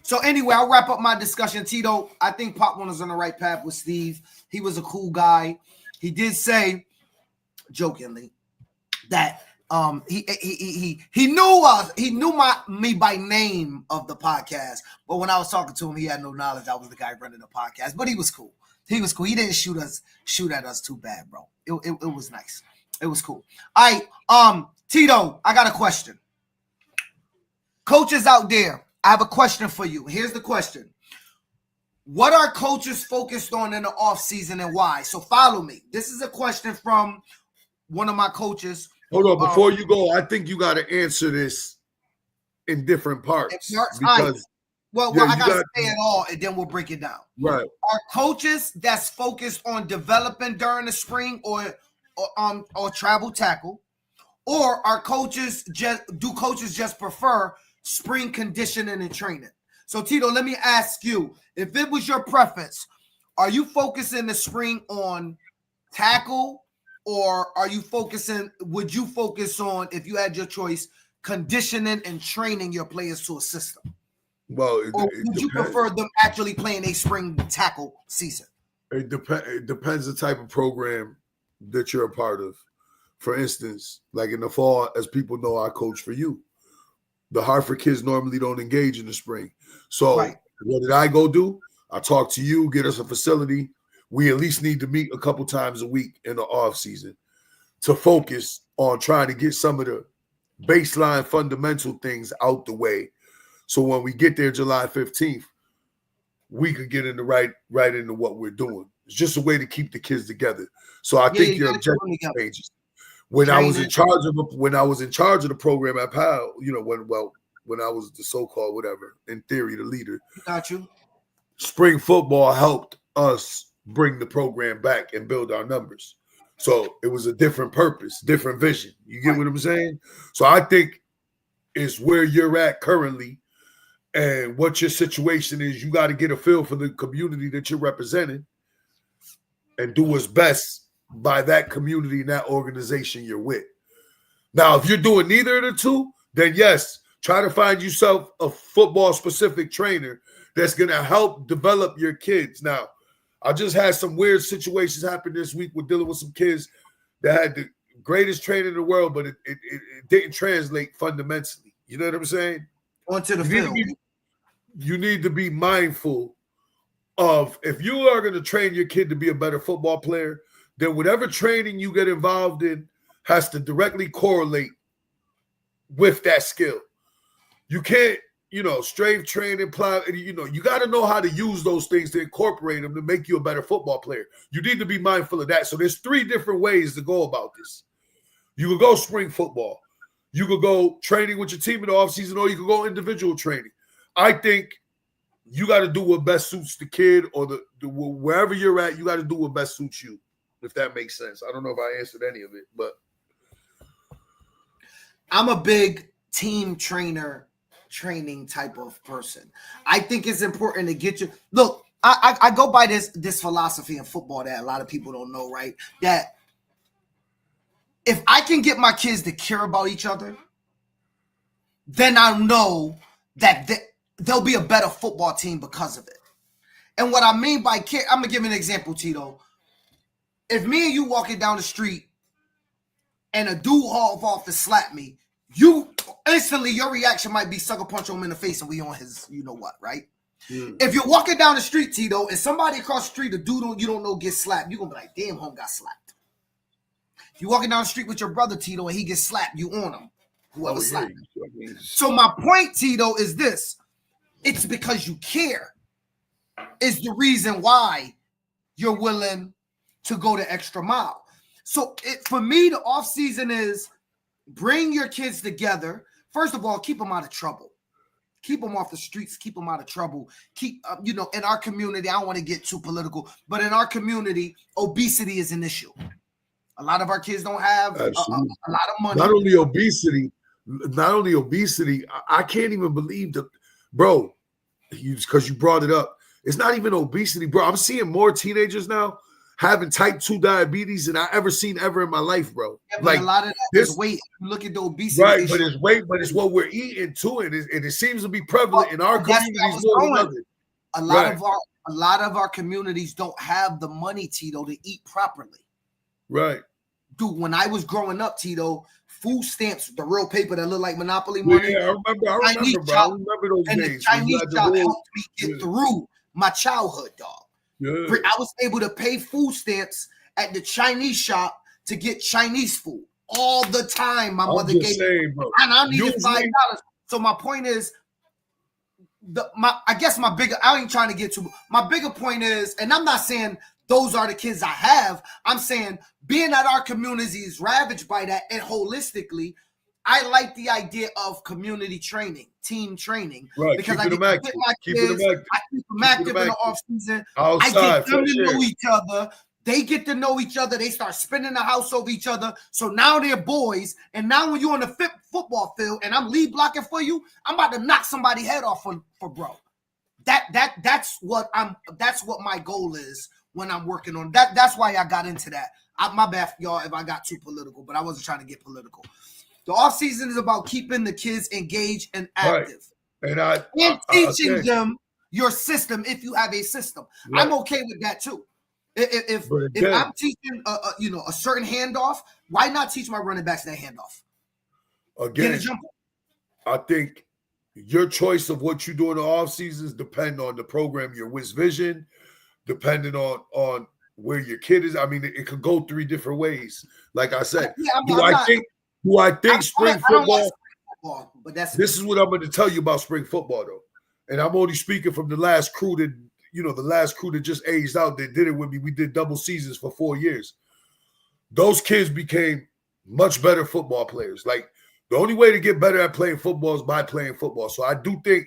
So anyway, I'll wrap up my discussion. Tito, I think Pop Warner's on the right path with Steve. He was a cool guy. He did say, jokingly, that he knew me by name of the podcast, but when I was talking to him, he had no knowledge I was the guy running the podcast. But he was cool. He was cool. He didn't shoot at us too bad, bro. It was nice. It was cool. All right, Tito, I got a question. Coaches out there, I have a question for you. Here's the question. What are coaches focused on in the offseason and why? So follow me. This is a question from one of my coaches. Hold on, before you go, I think you got to answer this in different parts. Because I got to say it all, and then we'll break it down. Right. Are coaches that's focused on developing during the spring or travel tackle, or are coaches just prefer spring conditioning and training? So Tito, let me ask you, if it was your preference, are you focusing the spring on tackle, or would you focus on, if you had your choice, conditioning and training your players to a system? Well, would you prefer them actually playing a spring tackle season? It depends the type of program that you're a part of. For instance, like in the fall, as people know, I coach for you. The Hartford kids normally don't engage in the spring. So What did I go do? I talked to you, get us a facility. we at least need to meet a couple times a week in the off season to focus on trying to get some of the baseline fundamental things out the way. So when we get there July 15th, we could get into right into what we're doing. It's just a way to keep the kids together. So I think your objective changes. When I was in charge of the program at PAL, when I was the so-called whatever, in theory, the leader. Got you. Spring football helped us bring the program back and build our numbers. So it was a different purpose, different vision. You get what I'm saying? So I think it's where you're at currently and what your situation is. You got to get a feel for the community that you're representing and do what's best by that community and that organization you're with. Now, if you're doing neither of the two, then yes, try to find yourself a football-specific trainer that's going to help develop your kids. Now, I just had some weird situations happen this week with dealing with some kids that had the greatest trainer in the world, but it didn't translate fundamentally. You know what I'm saying? Onto the field. You need to be mindful of, if you are going to train your kid to be a better football player, then whatever training you get involved in has to directly correlate with that skill. You can't, strength training, you got to know how to use those things to incorporate them to make you a better football player. You need to be mindful of that. So there's 3 different ways to go about this. You could go spring football. You could go training with your team in the offseason, or you could go individual training. I think you got to do what best suits the kid, or the wherever you're at, you got to do what best suits you, if that makes sense. I don't know if I answered any of it, but I'm a big team training type of person. I think it's important to get you. Look, I go by this philosophy in football that a lot of people don't know, right? That if I can get my kids to care about each other, then I know that they'll be a better football team because of it. And what I mean by care, I'm gonna give you an example, Tito. If me and you walking down the street and a dude haul off to slap me, you instantly, your reaction might be sucker punch him in the face and we on his you know what, right? If you're walking down the street, Tito, and somebody across the street, a dude you don't know gets slapped, you're gonna be like, damn, home got slapped. If you're walking down the street with your brother, Tito, and he gets slapped, you on him. Whoever slapped him. So my point, Tito, is this. It's because you care is the reason why you're willing to go the extra mile. So for me, the off season is bring your kids together. First of all, keep them out of trouble. Keep them off the streets. Keep them out of trouble. Keep, in our community, I don't want to get too political, but in our community, obesity is an issue. A lot of our kids don't have a lot of money. Not only obesity, I can't even believe that, bro, because you brought it up. It's not even obesity, bro. I'm seeing more teenagers now having type 2 diabetes than I ever seen ever in my life, bro. Yeah, like a lot of that is weight. Look at the obesity. Right, but it's weight, but it's what we're eating too, and it seems to be prevalent in our communities more than others. A lot of our communities don't have the money, Tito, to eat properly. Right. Dude, when I was growing up, Tito, food stamps, the real paper that looked like Monopoly money. Yeah, I remember, bro. I remember those and days. The Chinese shop helped me get through my childhood, dog. Yeah. I was able to pay food stamps at the Chinese shop to get Chinese food all the time. My mother gave me, and I needed $5. So my point is, I ain't trying to get to my bigger point is, and I'm not saying those are the kids I have. I'm saying being that our community is ravaged by that, and holistically, I like the idea of community training, team training, because I get my kids, I keep them active in the off season. I get them to know each other. They get to know each other. They start spinning the house over each other. So now they're boys. And now when you're on the football field and I'm lead blocking for you, I'm about to knock somebody's head off for bro. That's what my goal is when I'm working on that. That's why I got into that. My bad, y'all, if I got too political, but I wasn't trying to get political. The off season is about keeping the kids engaged and active, right. And teaching them your system if you have a system. Right. I'm okay with that too. If I'm teaching a certain handoff, why not teach my running backs that handoff? Again, I think your choice of what you do in the off seasons depend on the program you're with, vision, depending on where your kid is. I mean, it could go 3 different ways. Like I said, Yeah, do I think spring football? But This is what I'm going to tell you about spring football, though. And I'm only speaking from the last crew that just aged out. That did it with me. We did double seasons for 4 years. Those kids became much better football players. Like, the only way to get better at playing football is by playing football. So I do think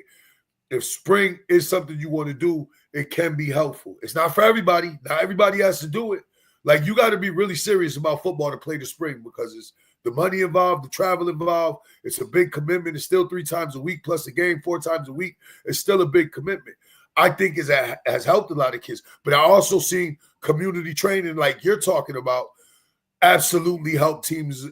if spring is something you want to do, it can be helpful. It's not for everybody. Not everybody has to do it. Like, you got to be really serious about football to play the spring because it's the money involved, the travel involved. It's a big commitment. It's still 3 times a week plus the game 4 times a week. It's still a big commitment. I think it has helped a lot of kids. But I also seen community training like you're talking about absolutely help teams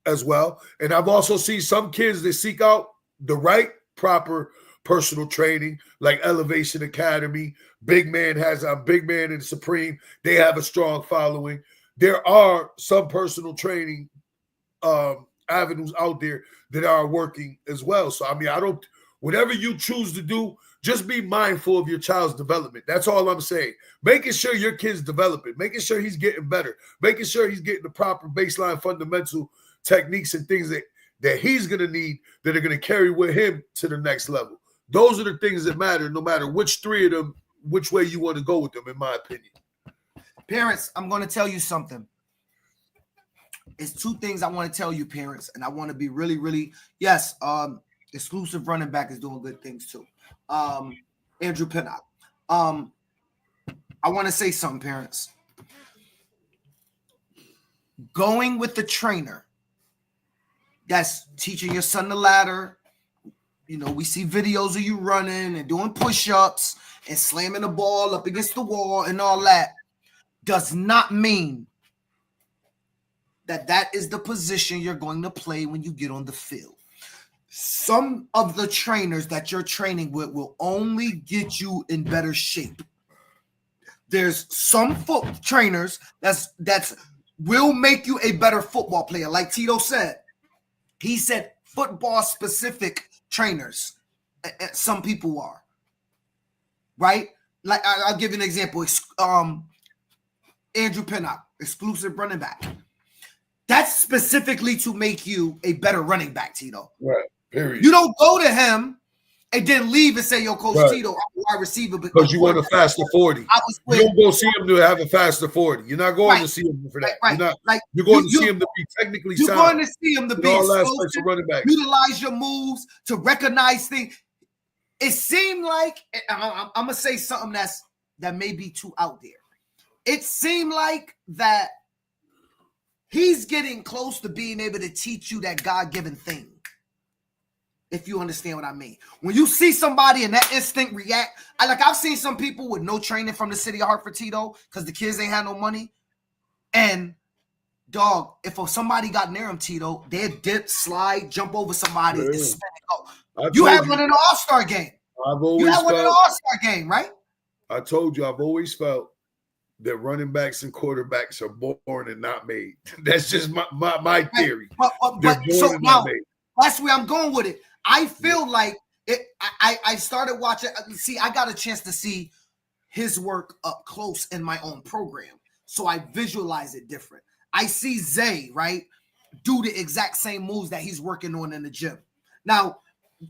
as well. And I've also seen some kids that seek out the right proper personal training, like Elevation Academy. Big Man and Supreme. They have a strong following. There are some personal training avenues out there that are working as well. So, I mean, whatever you choose to do, just be mindful of your child's development. That's all I'm saying. Making sure your kid's developing, making sure he's getting better, making sure he's getting the proper baseline fundamental techniques and things that he's going to need that are going to carry with him to the next level. Those are the things that matter, no matter which 3 of them, which way you want to go with them, in my opinion. Parents, I'm going to tell you something. It's 2 things I want to tell you, parents, and I want to be really, really, yes, exclusive running back is doing good things too. Andrew Pinnock. I want to say something, parents. Going with the trainer that's teaching your son the ladder. You know, we see videos of you running and doing push-ups and slamming the ball up against the wall and all that. Does not mean that is the position you're going to play when you get on the field. Some of the trainers that you're training with will only get you in better shape. There's some trainers that's will make you a better football player. Like Tito said, he said football specific trainers. Some people are, right? Like I'll give you an example. Andrew Pinnock, exclusive running back. That's specifically to make you a better running back, Tito. Right. Period. You don't go to him and then leave and say, yo, Coach right. Tito, I'm a wide receiver. Because you want a faster 40. You don't go see him to have a faster 40. You're not going to see him for that. Right. You're going to see him to be technically sound. You're going to see him to be explosive, running back. Utilize your moves, to recognize things. It seemed like, I'm going to say something that may be too out there. It seemed like that he's getting close to being able to teach you that God-given thing. If you understand what I mean. When you see somebody and that instinct react, I've seen some people with no training from the city of Hartford, Tito, because the kids ain't had no money. And dog, if somebody got near him, Tito, they'd dip, slide, jump over somebody and spin and go. You had one in an All-Star game. You had one in an All-Star game, right? I told you, I've always felt that running backs and quarterbacks are born and not made. That's just my theory. But so now, that's where I'm going with it. I feel like it. I started watching. See, I got a chance to see his work up close in my own program, so I visualize it different. I see Zay, right, do the exact same moves that he's working on in the gym. Now,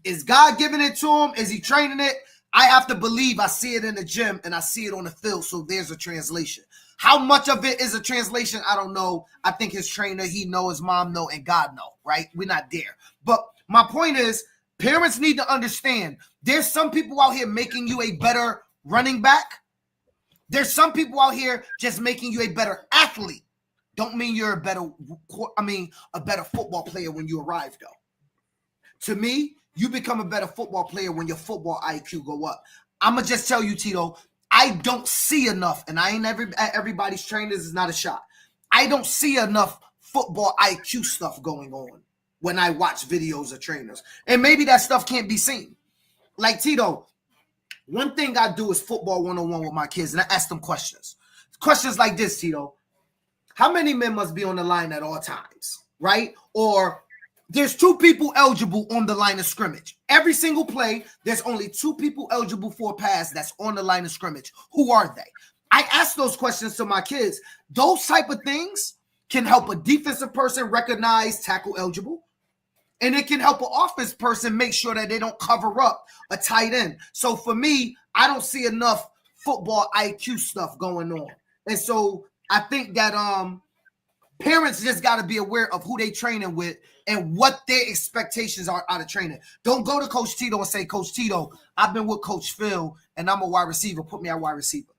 is God giving it to him? Is he training it? I have to believe I see it in the gym and I see it on the field, so there's a translation. How much of it is a translation? I don't know. I think his trainer, he know, his mom know, and God know, right? We're not there. But my point is, parents need to understand there's some people out here making you a better running back. There's some people out here just making you a better athlete. Don't mean you're a better football player when you arrive, though. To me, you become a better football player when your football IQ go up. I'm going to just tell you, Tito, I don't see enough, and I ain't everybody's trainers is not a shot. I don't see enough football IQ stuff going on when I watch videos of trainers. And maybe that stuff can't be seen. Like, Tito, one thing I do is football 101 with my kids, and I ask them questions. Questions like this, Tito. How many men must be on the line at all times, right? Or there's 2 people eligible on the line of scrimmage. Every single play, there's only 2 people eligible for a pass that's on the line of scrimmage. Who are they? I ask those questions to my kids. Those type of things can help a defensive person recognize tackle eligible, and it can help an offense person make sure that they don't cover up a tight end. So for me, I don't see enough football IQ stuff going on. And so I think that parents just got to be aware of who they training with and what their expectations are out of training. Don't go to Coach Tito and say, Coach Tito, I've been with Coach Phil and I'm a wide receiver. Put me at wide receiver.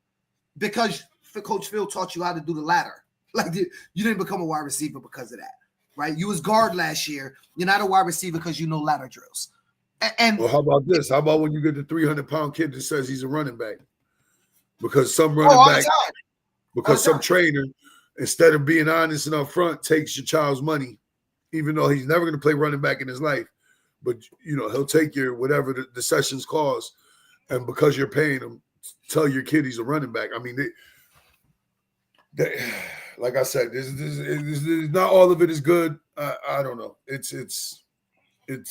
Because Coach Phil taught you how to do the ladder. Like you didn't become a wide receiver because of that, right? You was guard last year. You're not a wide receiver because you know ladder drills. And well, how about this? How about when you get the 300-pound kid that says he's a running back? Because some running back, because some trainer, instead of being honest and upfront, takes your child's money, even though he's never going to play running back in his life. But, you know, he'll take your whatever the sessions cost, and because you're paying him, tell your kid he's a running back. I mean, they like I said, this not all of it is good. I don't know. It's.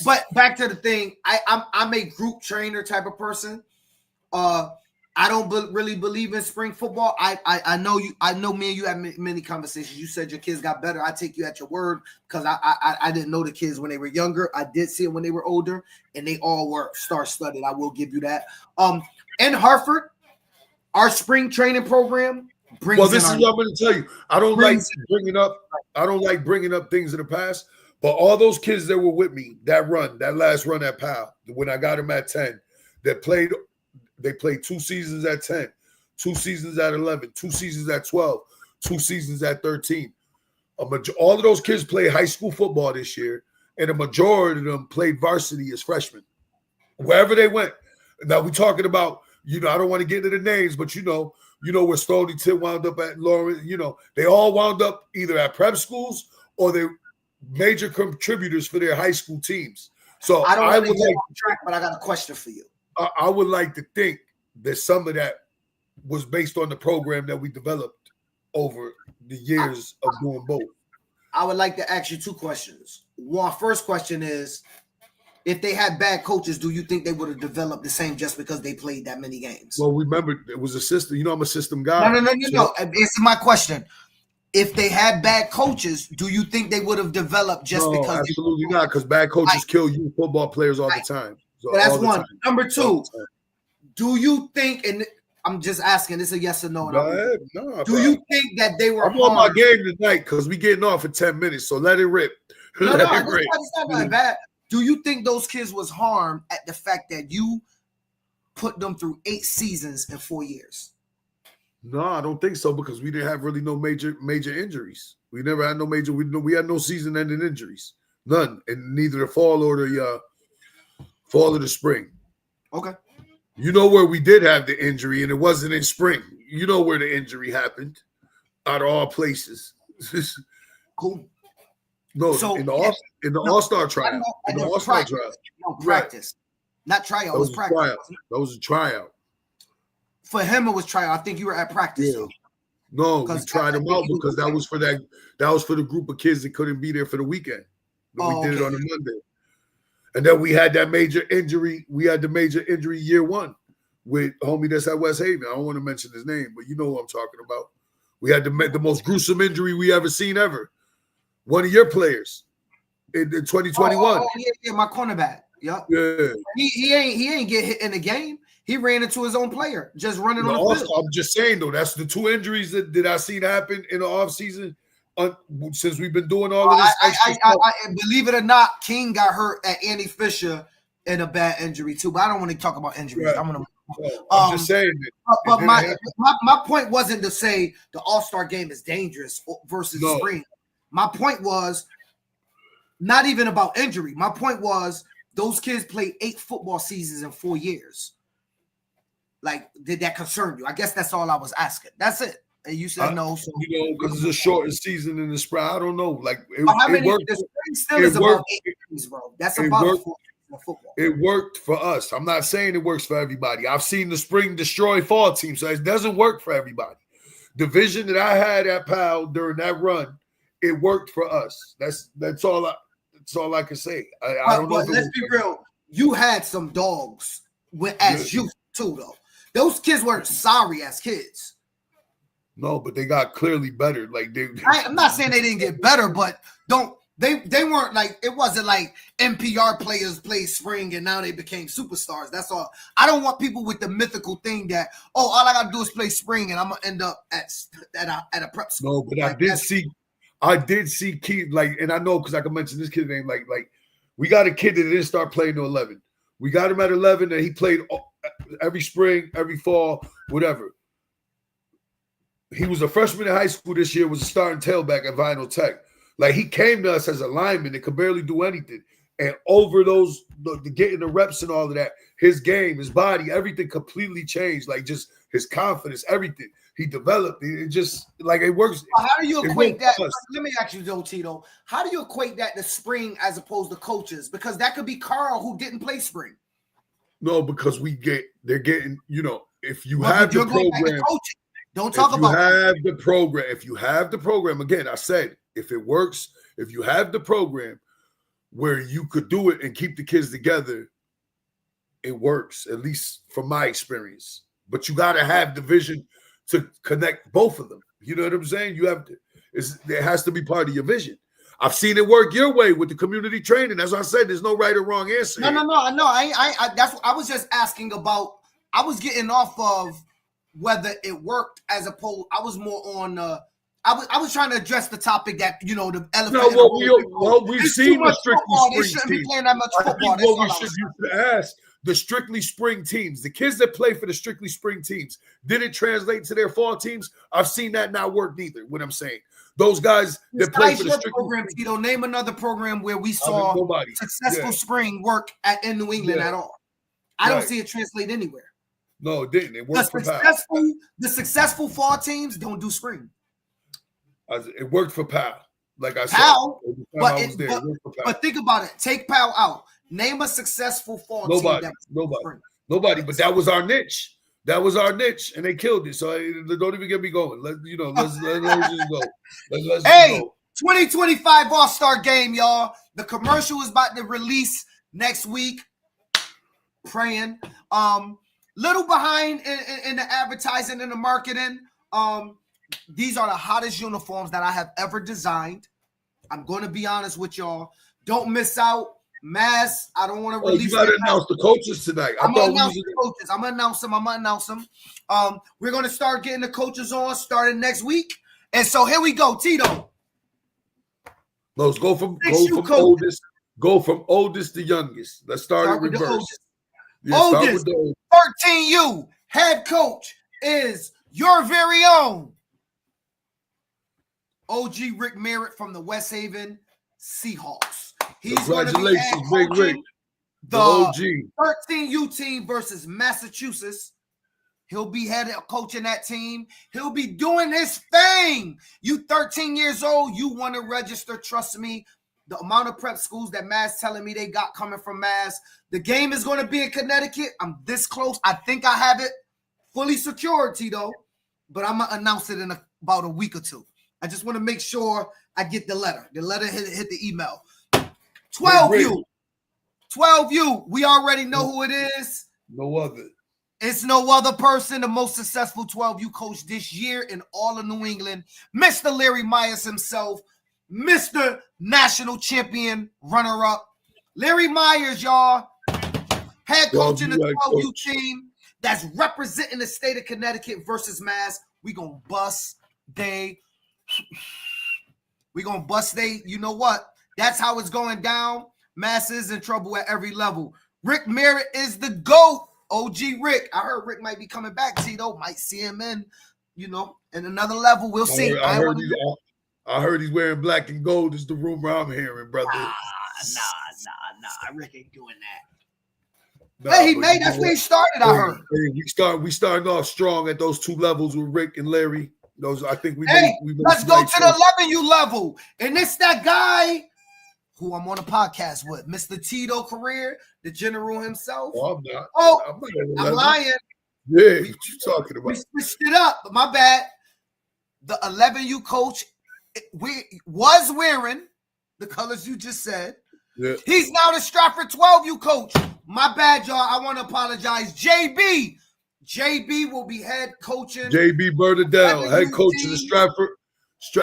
But back to the thing, I'm a group trainer type of person. I don't really believe in spring football. I know you. I know me and you had many conversations. You said your kids got better. I take you at your word because I didn't know the kids when they were younger. I did see it when they were older, and they all were star-studded. I will give you that. In Hartford, our spring training program brings. Well, this is what I'm going to tell you. I don't like bringing up things in the past. But all those kids that were with me, that last run at Powell, when I got them at 10, they played 2 seasons at 10, 2 seasons at 11, 2 seasons at 12, 2 seasons at 13. All of those kids played high school football this year, and a majority of them played varsity as freshmen, wherever they went. Now we're talking about, I don't want to get into the names, but you know where Stony Tim wound up at Lawrence. They all wound up either at prep schools or they major contributors for their high school teams. So I would like on track, but I got a question for you. I would like to think that some of that was based on the program that we developed over the years of doing both. I would like to ask you 2 questions. First question is, if they had bad coaches, do you think they would have developed the same just because they played that many games? Well, remember, it was a system. I'm a system guy. No. Answer my question. If they had bad coaches, do you think they would have developed just because? Absolutely not, because bad coaches kill you football players all the time. So that's one. Number 2, do you think, and I'm just asking, this is a yes or no. Do you think that they were I'm on my game tonight because we getting off in 10 minutes, so let it rip. No, it's not that bad. Do you think those kids was harmed at the fact that you put them through 8 seasons in 4 years? No, I don't think so, because we didn't have really no major injuries. We never had no major. We had no season-ending injuries, none, in neither the fall or the the spring. Okay. You know where we did have the injury, and it wasn't in spring. You know where the injury happened, out of all places. Cool. No, so, in the All-Star trial. In the All-Star trial. No, practice. Right. Not tryout. It was practice. That was a tryout. For him, it was tryout. I think you were at practice. Yeah. No, we tried them out because that was for the group of kids that couldn't be there for the weekend. But we did it on a Monday. And then we had that major injury. We had the major injury year 1 with homie that's at West Haven. I don't want to mention his name, but you know what I'm talking about. We had the most gruesome injury we ever seen ever. One of your players in 2021. Yeah, my cornerback. Yep. Yeah. He ain't get hit in the game. He ran into his own player, just running on the field. I'm just saying, though, that's the 2 injuries that I seen happen in the offseason since we've been doing all of this. I believe it or not, King got hurt at Andy Fisher in a bad injury, too. But I don't want to talk about injuries. Right. I'm just saying that. But my point wasn't to say the All-Star game is dangerous versus spring. My point was not even about injury. My point was those kids played 8 football seasons in 4 years. Like, did that concern you? I guess that's all I was asking. That's it. And you said no. So because it's a shortened season in the spring. I don't know. Like, it worked. The spring still is about 8 games, bro. That's about football. It worked for us. I'm not saying it works for everybody. I've seen the spring destroy fall teams, so it doesn't work for everybody. The vision that I had at Powell during that run, it worked for us. That's all I can say. I don't know. Let's be real. You had some dogs as youth too, though. Those kids weren't sorry as kids. No, but they got clearly better. Like I'm not saying they didn't get better, but they weren't like, it wasn't like NPR players played spring and now they became superstars. That's all. I don't want people with the mythical thing that, all I gotta do is play spring and I'm gonna end up at a prep school. No, but I did see Keith, like, and I know because I can mention this kid's name, like we got a kid that didn't start playing to 11. We got him at 11 and he played every spring, every fall, whatever. He was a freshman in high school this year, was a starting tailback at Vinyl Tech. Like, he came to us as a lineman and could barely do anything. And over those, getting the reps and all of that, his game, his body, everything completely changed. Like, just his confidence, everything. He developed. It just, like, it works. How do you equate that? Let me ask you, though, Tito. How do you equate that to spring as opposed to coaches? Because that could be Carl who didn't play spring. No, because they're getting, if you have the program. Don't talk about If you have the program, again, I said, if it works, if you have the program where you could do it and keep the kids together, it works, at least from my experience. But you got to have the vision to connect both of them. You know what I'm saying? You have to. It has to be part of your vision. I've seen it work your way with the community training. As I said, there's no right or wrong answer. No. That's what I was just asking about. I was getting off of whether it worked as opposed. I was more on. I was trying to address the topic that the elephant. No, we've seen the strictly spring teams. Playing that much football. What we should ask the strictly spring teams, the kids that play for the strictly spring teams, did it translate to their fall teams? I've seen that not work neither. What I'm saying, those guys that play for the strictly program, Tito, name another program where we saw successful spring work in New England at all. I don't see it translate anywhere. No, it didn't. It worked for Powell. The successful fall teams don't do spring. It worked for Powell. Like I Powell, said, but think about it. Take Powell out. Name a successful fall team. Nobody. But that was our niche. And they killed it. So don't even get me going. Let's just go. Let's go. 2025 All-Star Game, y'all. The commercial is about to release next week. Praying. Little behind in the advertising and the marketing. These are the hottest uniforms that I have ever designed. I'm going to be honest with y'all. Don't miss out. Mass, I don't want to release. You got to announce the coaches tonight. I'm going to announce the coaches. I'm going to announce them. We're going to start getting the coaches on starting next week. And so here we go, Tito. Let's go from oldest to youngest. Let's start in reverse. Oldest 13U head coach is your very own OG Rick Merritt from the West Haven Seahawks. He's Congratulations, Big Rick. The OG 13U team versus Massachusetts. He'll be head coaching that team. He'll be doing his thing. You 13 years old, you want to register. Trust me, the amount of prep schools that Mass telling me they got coming from Mass. The game is going to be in Connecticut. I'm this close. I think I have it fully secured, Tito, but I'm going to announce it in about a week or two. I just want to make sure I get the letter. The letter hit the email. 12U. 12U. We already know who it is. No other. It's no other person. The most successful 12U coach this year in all of New England. Mr. Larry Myers himself. Mr. National Champion runner-up. Larry Myers, y'all. Head coach in the 12U team that's representing the state of Connecticut versus Mass. We gonna bust they. We gonna bust they. You know what? That's how it's going down. Mass is in trouble at every level. Rick Merritt is the GOAT. OG Rick. I heard Rick might be coming back, Tito. Might see him in another level. We'll see. I heard he's wearing black and gold is the rumor I'm hearing, brother. Nah. Rick ain't doing that. Hey, he made. That's where he started, I heard. We starting off strong at those two levels with Rick and Larry. Those I think we let's go to the 11U level. And it's that guy who I'm on a podcast with, Mr. Tito Career, the general himself. Oh, I'm not. Oh, I'm lying. Yeah, what you talking about? We switched it up, but my bad. The 11U coach was wearing the colors you just said. Yeah. He's now the Stratford 12U coach. My bad, y'all. I want to apologize. JB JB will be head coaching. JB Bernadette, head coach of the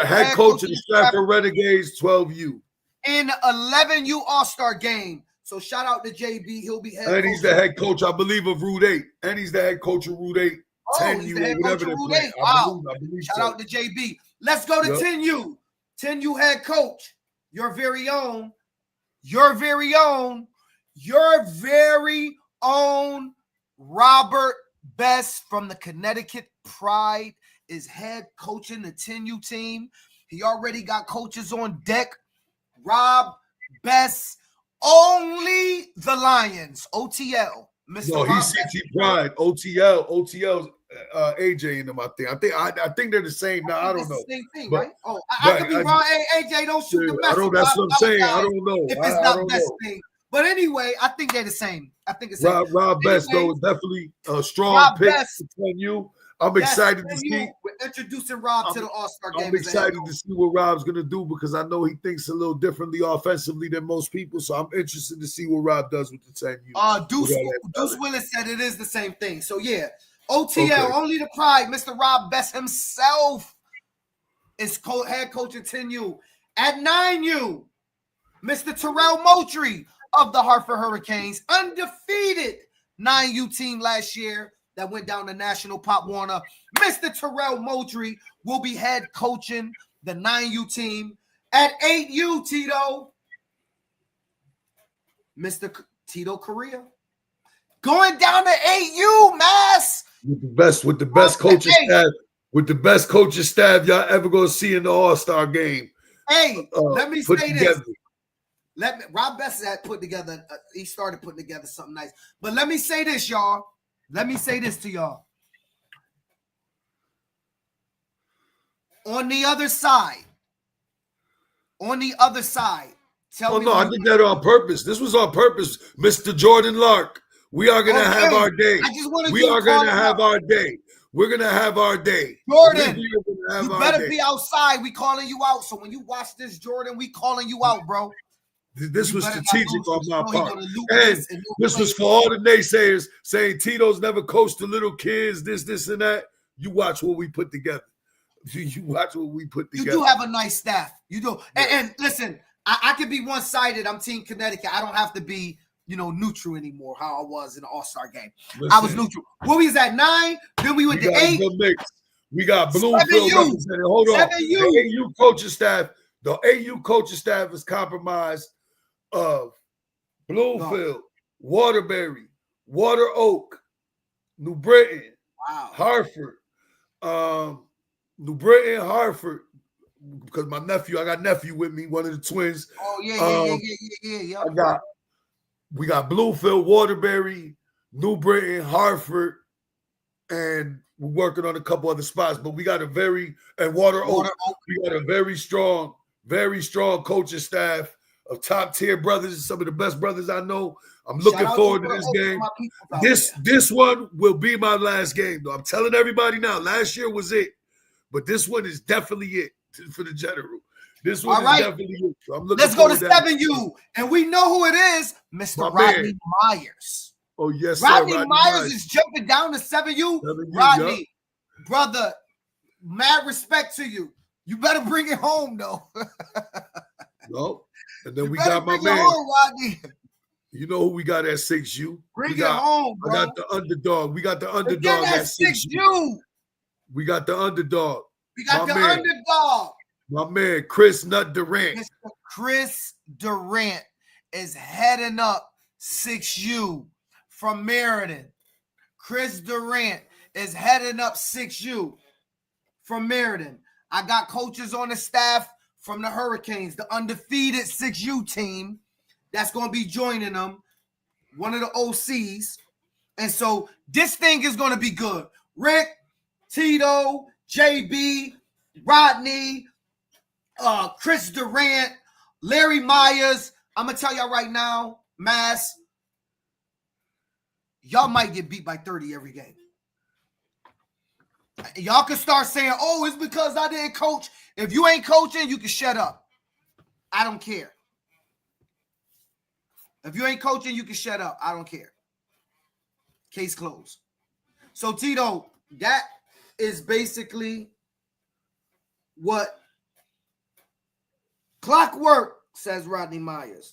head coach of the Stratford Renegades, 12U. In 11U All-Star game. So shout out to JB. He'll be head coach. And he's the head coach, I believe, of Route 8. And he's the head coach of Route 8. Oh, 10U, he's the head coach of Route 8. Wow. I believe shout out to JB. Let's go to 10U. 10U head coach. Your very own Robert Best from the Connecticut Pride is head coaching the 10U team. He already got coaches on deck. Rob Best, only the Lions, OTL. No, he's CT Pride, OTL's AJ in them. I think they're the same. Now I don't know. Same thing, right? Oh, I could be wrong. AJ, don't shoot the message. That's what I'm saying. I don't know. If it's not Best thing. But anyway, I think they're the same. Rob Best, though, is definitely a strong pick to 10U. I'm excited to see. We're introducing Rob to the All-Star game. I'm excited to see what Rob's going to do because I know he thinks a little differently offensively than most people. So I'm interested to see what Rob does with the 10U. Deuce Willis said it is the same thing. So, yeah, OTL, only the Pride, Mr. Rob Best himself is head coach at 10U. At 9U, Mr. Terrell Moultrie of the Hartford Hurricanes, undefeated 9U team last year that went down to National Pop Warner. Mr. Terrell Moultrie will be head coaching the 9U team. At 8U, Tito, Mr. Tito Correa. Going down to 8U, Mass. With the best coaching staff, with the best coaching staff y'all ever gonna see in the All-Star game. Hey, let me say this. Rob Best had put together, he started putting together something nice. But let me say this, y'all. Let me say this to y'all. On the other side, tell me. I think that on purpose. This was on purpose, Mr. Jordan Lark. We are going to have our day. We are going to have our day. We're going to have our day. Jordan, you better be outside. We calling you out. So when you watch this, Jordan, we calling you out, bro. This was strategic on my part. And this was for all the naysayers saying Tito's never coached the little kids, this, and that. You watch what we put together. You watch what we put together. You do have a nice staff. You do. Yeah. And listen, I could be one-sided. I'm Team Connecticut. I don't have to be, neutral anymore, how I was in the All-Star game. Listen, I was neutral. What we was at 9, then we went to 8. We got Bloomfield represented. Hold on. 7U. The AU coaching staff. The AU coaching staff is compromised of Bloomfield, Waterbury, Water Oak, New Britain, Hartford, New Britain, Hartford, because I got nephew with me, one of the twins. Oh, yeah. We got Bloomfield, Waterbury, New Britain, Hartford, and we're working on a couple other spots, but we got Water Oak. We got a very strong coaching staff of top tier brothers, some of the best brothers I know. I'm looking forward to this game. This one will be my last game, though. I'm telling everybody now. Last year was it, but this one is definitely it for the general. This one is definitely it. So let's go to 7U, and we know who it is, Mr. Rodney Myers. Oh yes, Rodney Myers is jumping down to 7U. Rodney, brother, mad respect to you. You better bring it home, though. No. And then we got my man. Home, you know who we got at 6U? Bring it home, bro. I got the underdog. We got the underdog at 6U. We got the underdog. Underdog. My man, Chris Nut Durant. Mr. Chris Durant is heading up 6U from Meriden. Chris Durant is heading up 6U from Meriden. I got coaches on the staff from the Hurricanes, the undefeated 6U team that's going to be joining them, one of the OCs. And so this thing is going to be good. Rick, Tito, JB, Rodney, Chris Durant, Larry Myers. I'm going to tell y'all right now, Mass, y'all might get beat by 30 every game. Y'all can start saying, oh, it's because I didn't coach. If you ain't coaching, you can shut up. I don't care. If you ain't coaching, you can shut up. I don't care. Case closed. So Tito, that is basically what clockwork, says Rodney Myers.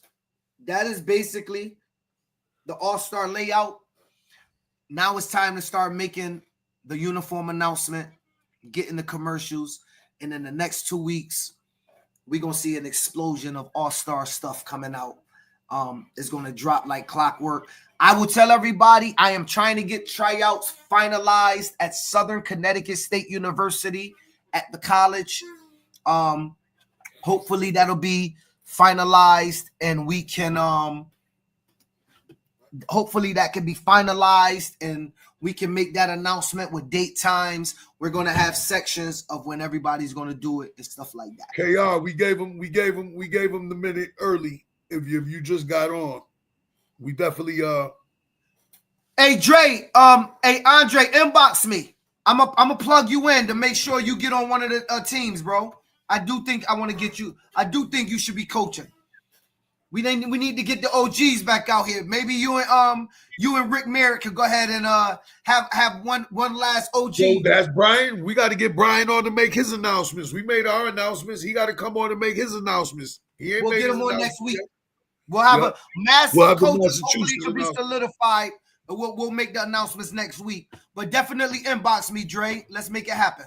That is basically the All-Star layout. Now it's time to start making the uniform announcement, getting the commercials, and in the next 2 weeks, we're going to see an explosion of All-Star stuff coming out. It's going to drop like clockwork. I will tell everybody I am trying to get tryouts finalized at Southern Connecticut State University at the college. Hopefully that'll be finalized and we can hopefully that can be finalized and we can make that announcement with date times. We're going to have sections of when everybody's going to do it and stuff like that. KR, we gave him the minute early. If you just got on, we definitely Hey Dre, hey Andre, inbox me. I'm a plug you in to make sure you get on one of the teams, bro. I do think I want to get you. I do think you should be coaching. We need to get the OGs back out here. Maybe you and Rick Merritt could go ahead and have one last OG. So that's Brian. We got to get Brian on to make his announcements. We made our announcements. He got to come on to make his announcements. We'll get him on next week. We'll have a massive coach. Hopefully it can be solidified. We'll make the announcements next week. But definitely inbox me, Dre. Let's make it happen.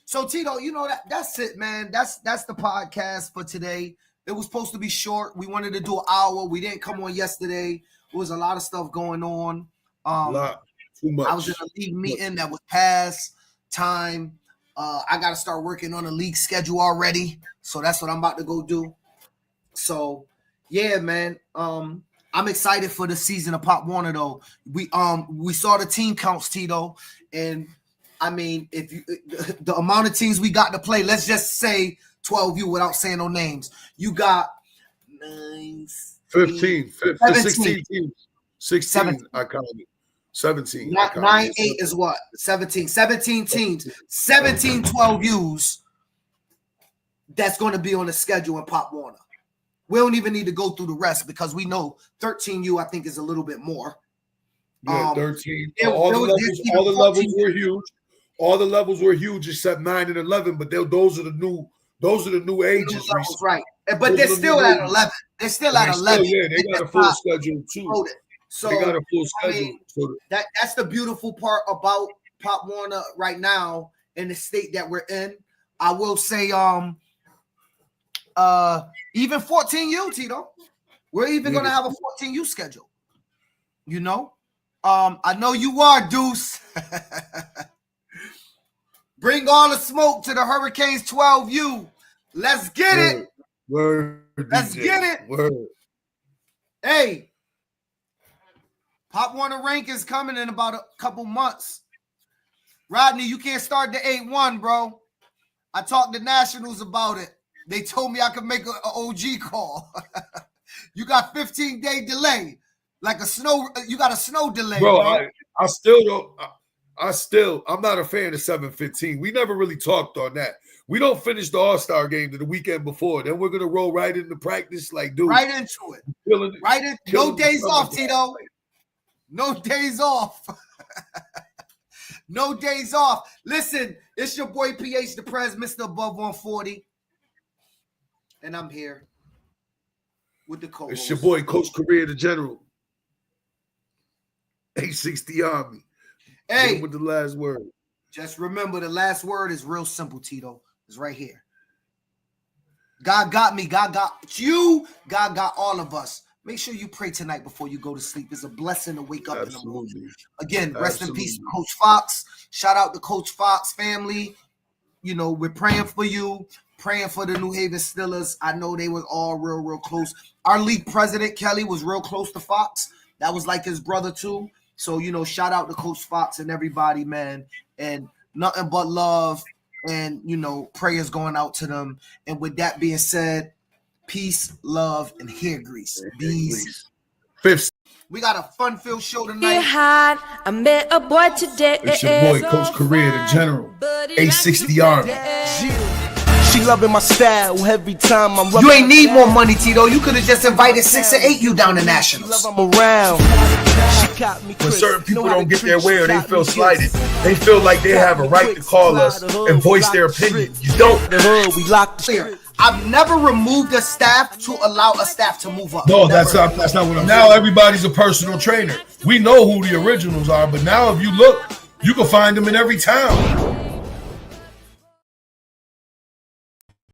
So Tito, you know that's it, man. That's the podcast for today. It was supposed to be short. We wanted to do an hour. We didn't come on yesterday. There was a lot of stuff going on. Too much. I was in a league meeting that was past time. I got to start working on a league schedule already. So that's what I'm about to go do. So yeah, man. I'm excited for the season of Pop Warner though. We saw the team counts, Tito, and I mean, if you the amount of teams we got to play, let's just say 12U without saying no names. You got 9, 15, 16 teams. 16, 17. I counted. 17. 9, 8 is what? 17. 17 teams. 17 12Us that's going to be on the schedule in Pop Warner. We don't even need to go through the rest because we know 13U, I think, is a little bit more. Yeah, 13. All the levels were huge. All the levels were huge except 9 and 11, but those are the new ages. Levels, right. But they're still at 11. They're still at 11. Yeah, they got a full schedule too. So they got a full schedule. I mean, that's the beautiful part about Pop Warner right now in the state that we're in. I will say, even 14U, Tito. We're even gonna have a 14U schedule. You know? I know you are, Deuce. Bring all the smoke to the Hurricanes 12U. Let's get it. Let's get it. Hey, Pop Warner rank is coming in about a couple months. Rodney, you can't start the 8-1, bro. I talked to Nationals about it. They told me I could make an OG call. You got 15-day delay. Like you got a snow delay, bro. I still don't. I'm not a fan of 7-15. We never really talked on that. We don't finish the All-Star game to the weekend before. Then we're gonna roll right into practice, like dude. Right into it. No days off, Tito. No days off. No days off. Listen, it's your boy PH the Prez, Mr. Above 140. And I'm here with the coach. It's your boy, Coach Correa, the General. 860 Army. Hey, with the last word. Just remember, the last word is real simple, Tito. It's right here. God got me. God got you. God got all of us. Make sure you pray tonight before you go to sleep. It's a blessing to wake up in the morning. Again, rest in peace, Coach Fox. Shout out to Coach Fox family. You know, we're praying for you. Praying for the New Haven Steelers. I know they were all real close. Our league president, Kelly, was real close to Fox. That was like his brother, too. So, you know, shout out to Coach Fox and everybody, man. And nothing but love and, you know, prayers going out to them. And with that being said, peace, love, and hair grease. Bees. We got a fun-filled show tonight. I met a boy today. It's your boy, Coach Correa, the General. 860 Army. She loving my style every time I'm You ain't need more money, Tito. You could have just invited 6 or 8 you down to nationals. I'm around. She got me When certain people don't get their way or they feel slighted, they feel like they have a right to call us and voice their opinion. You don't. We locked Clear. I've never removed a staff to allow a staff to move up. No, Never. that's not what I'm saying. Now everybody's a personal trainer. We know who the originals are, but now if you look, you can find them in every town.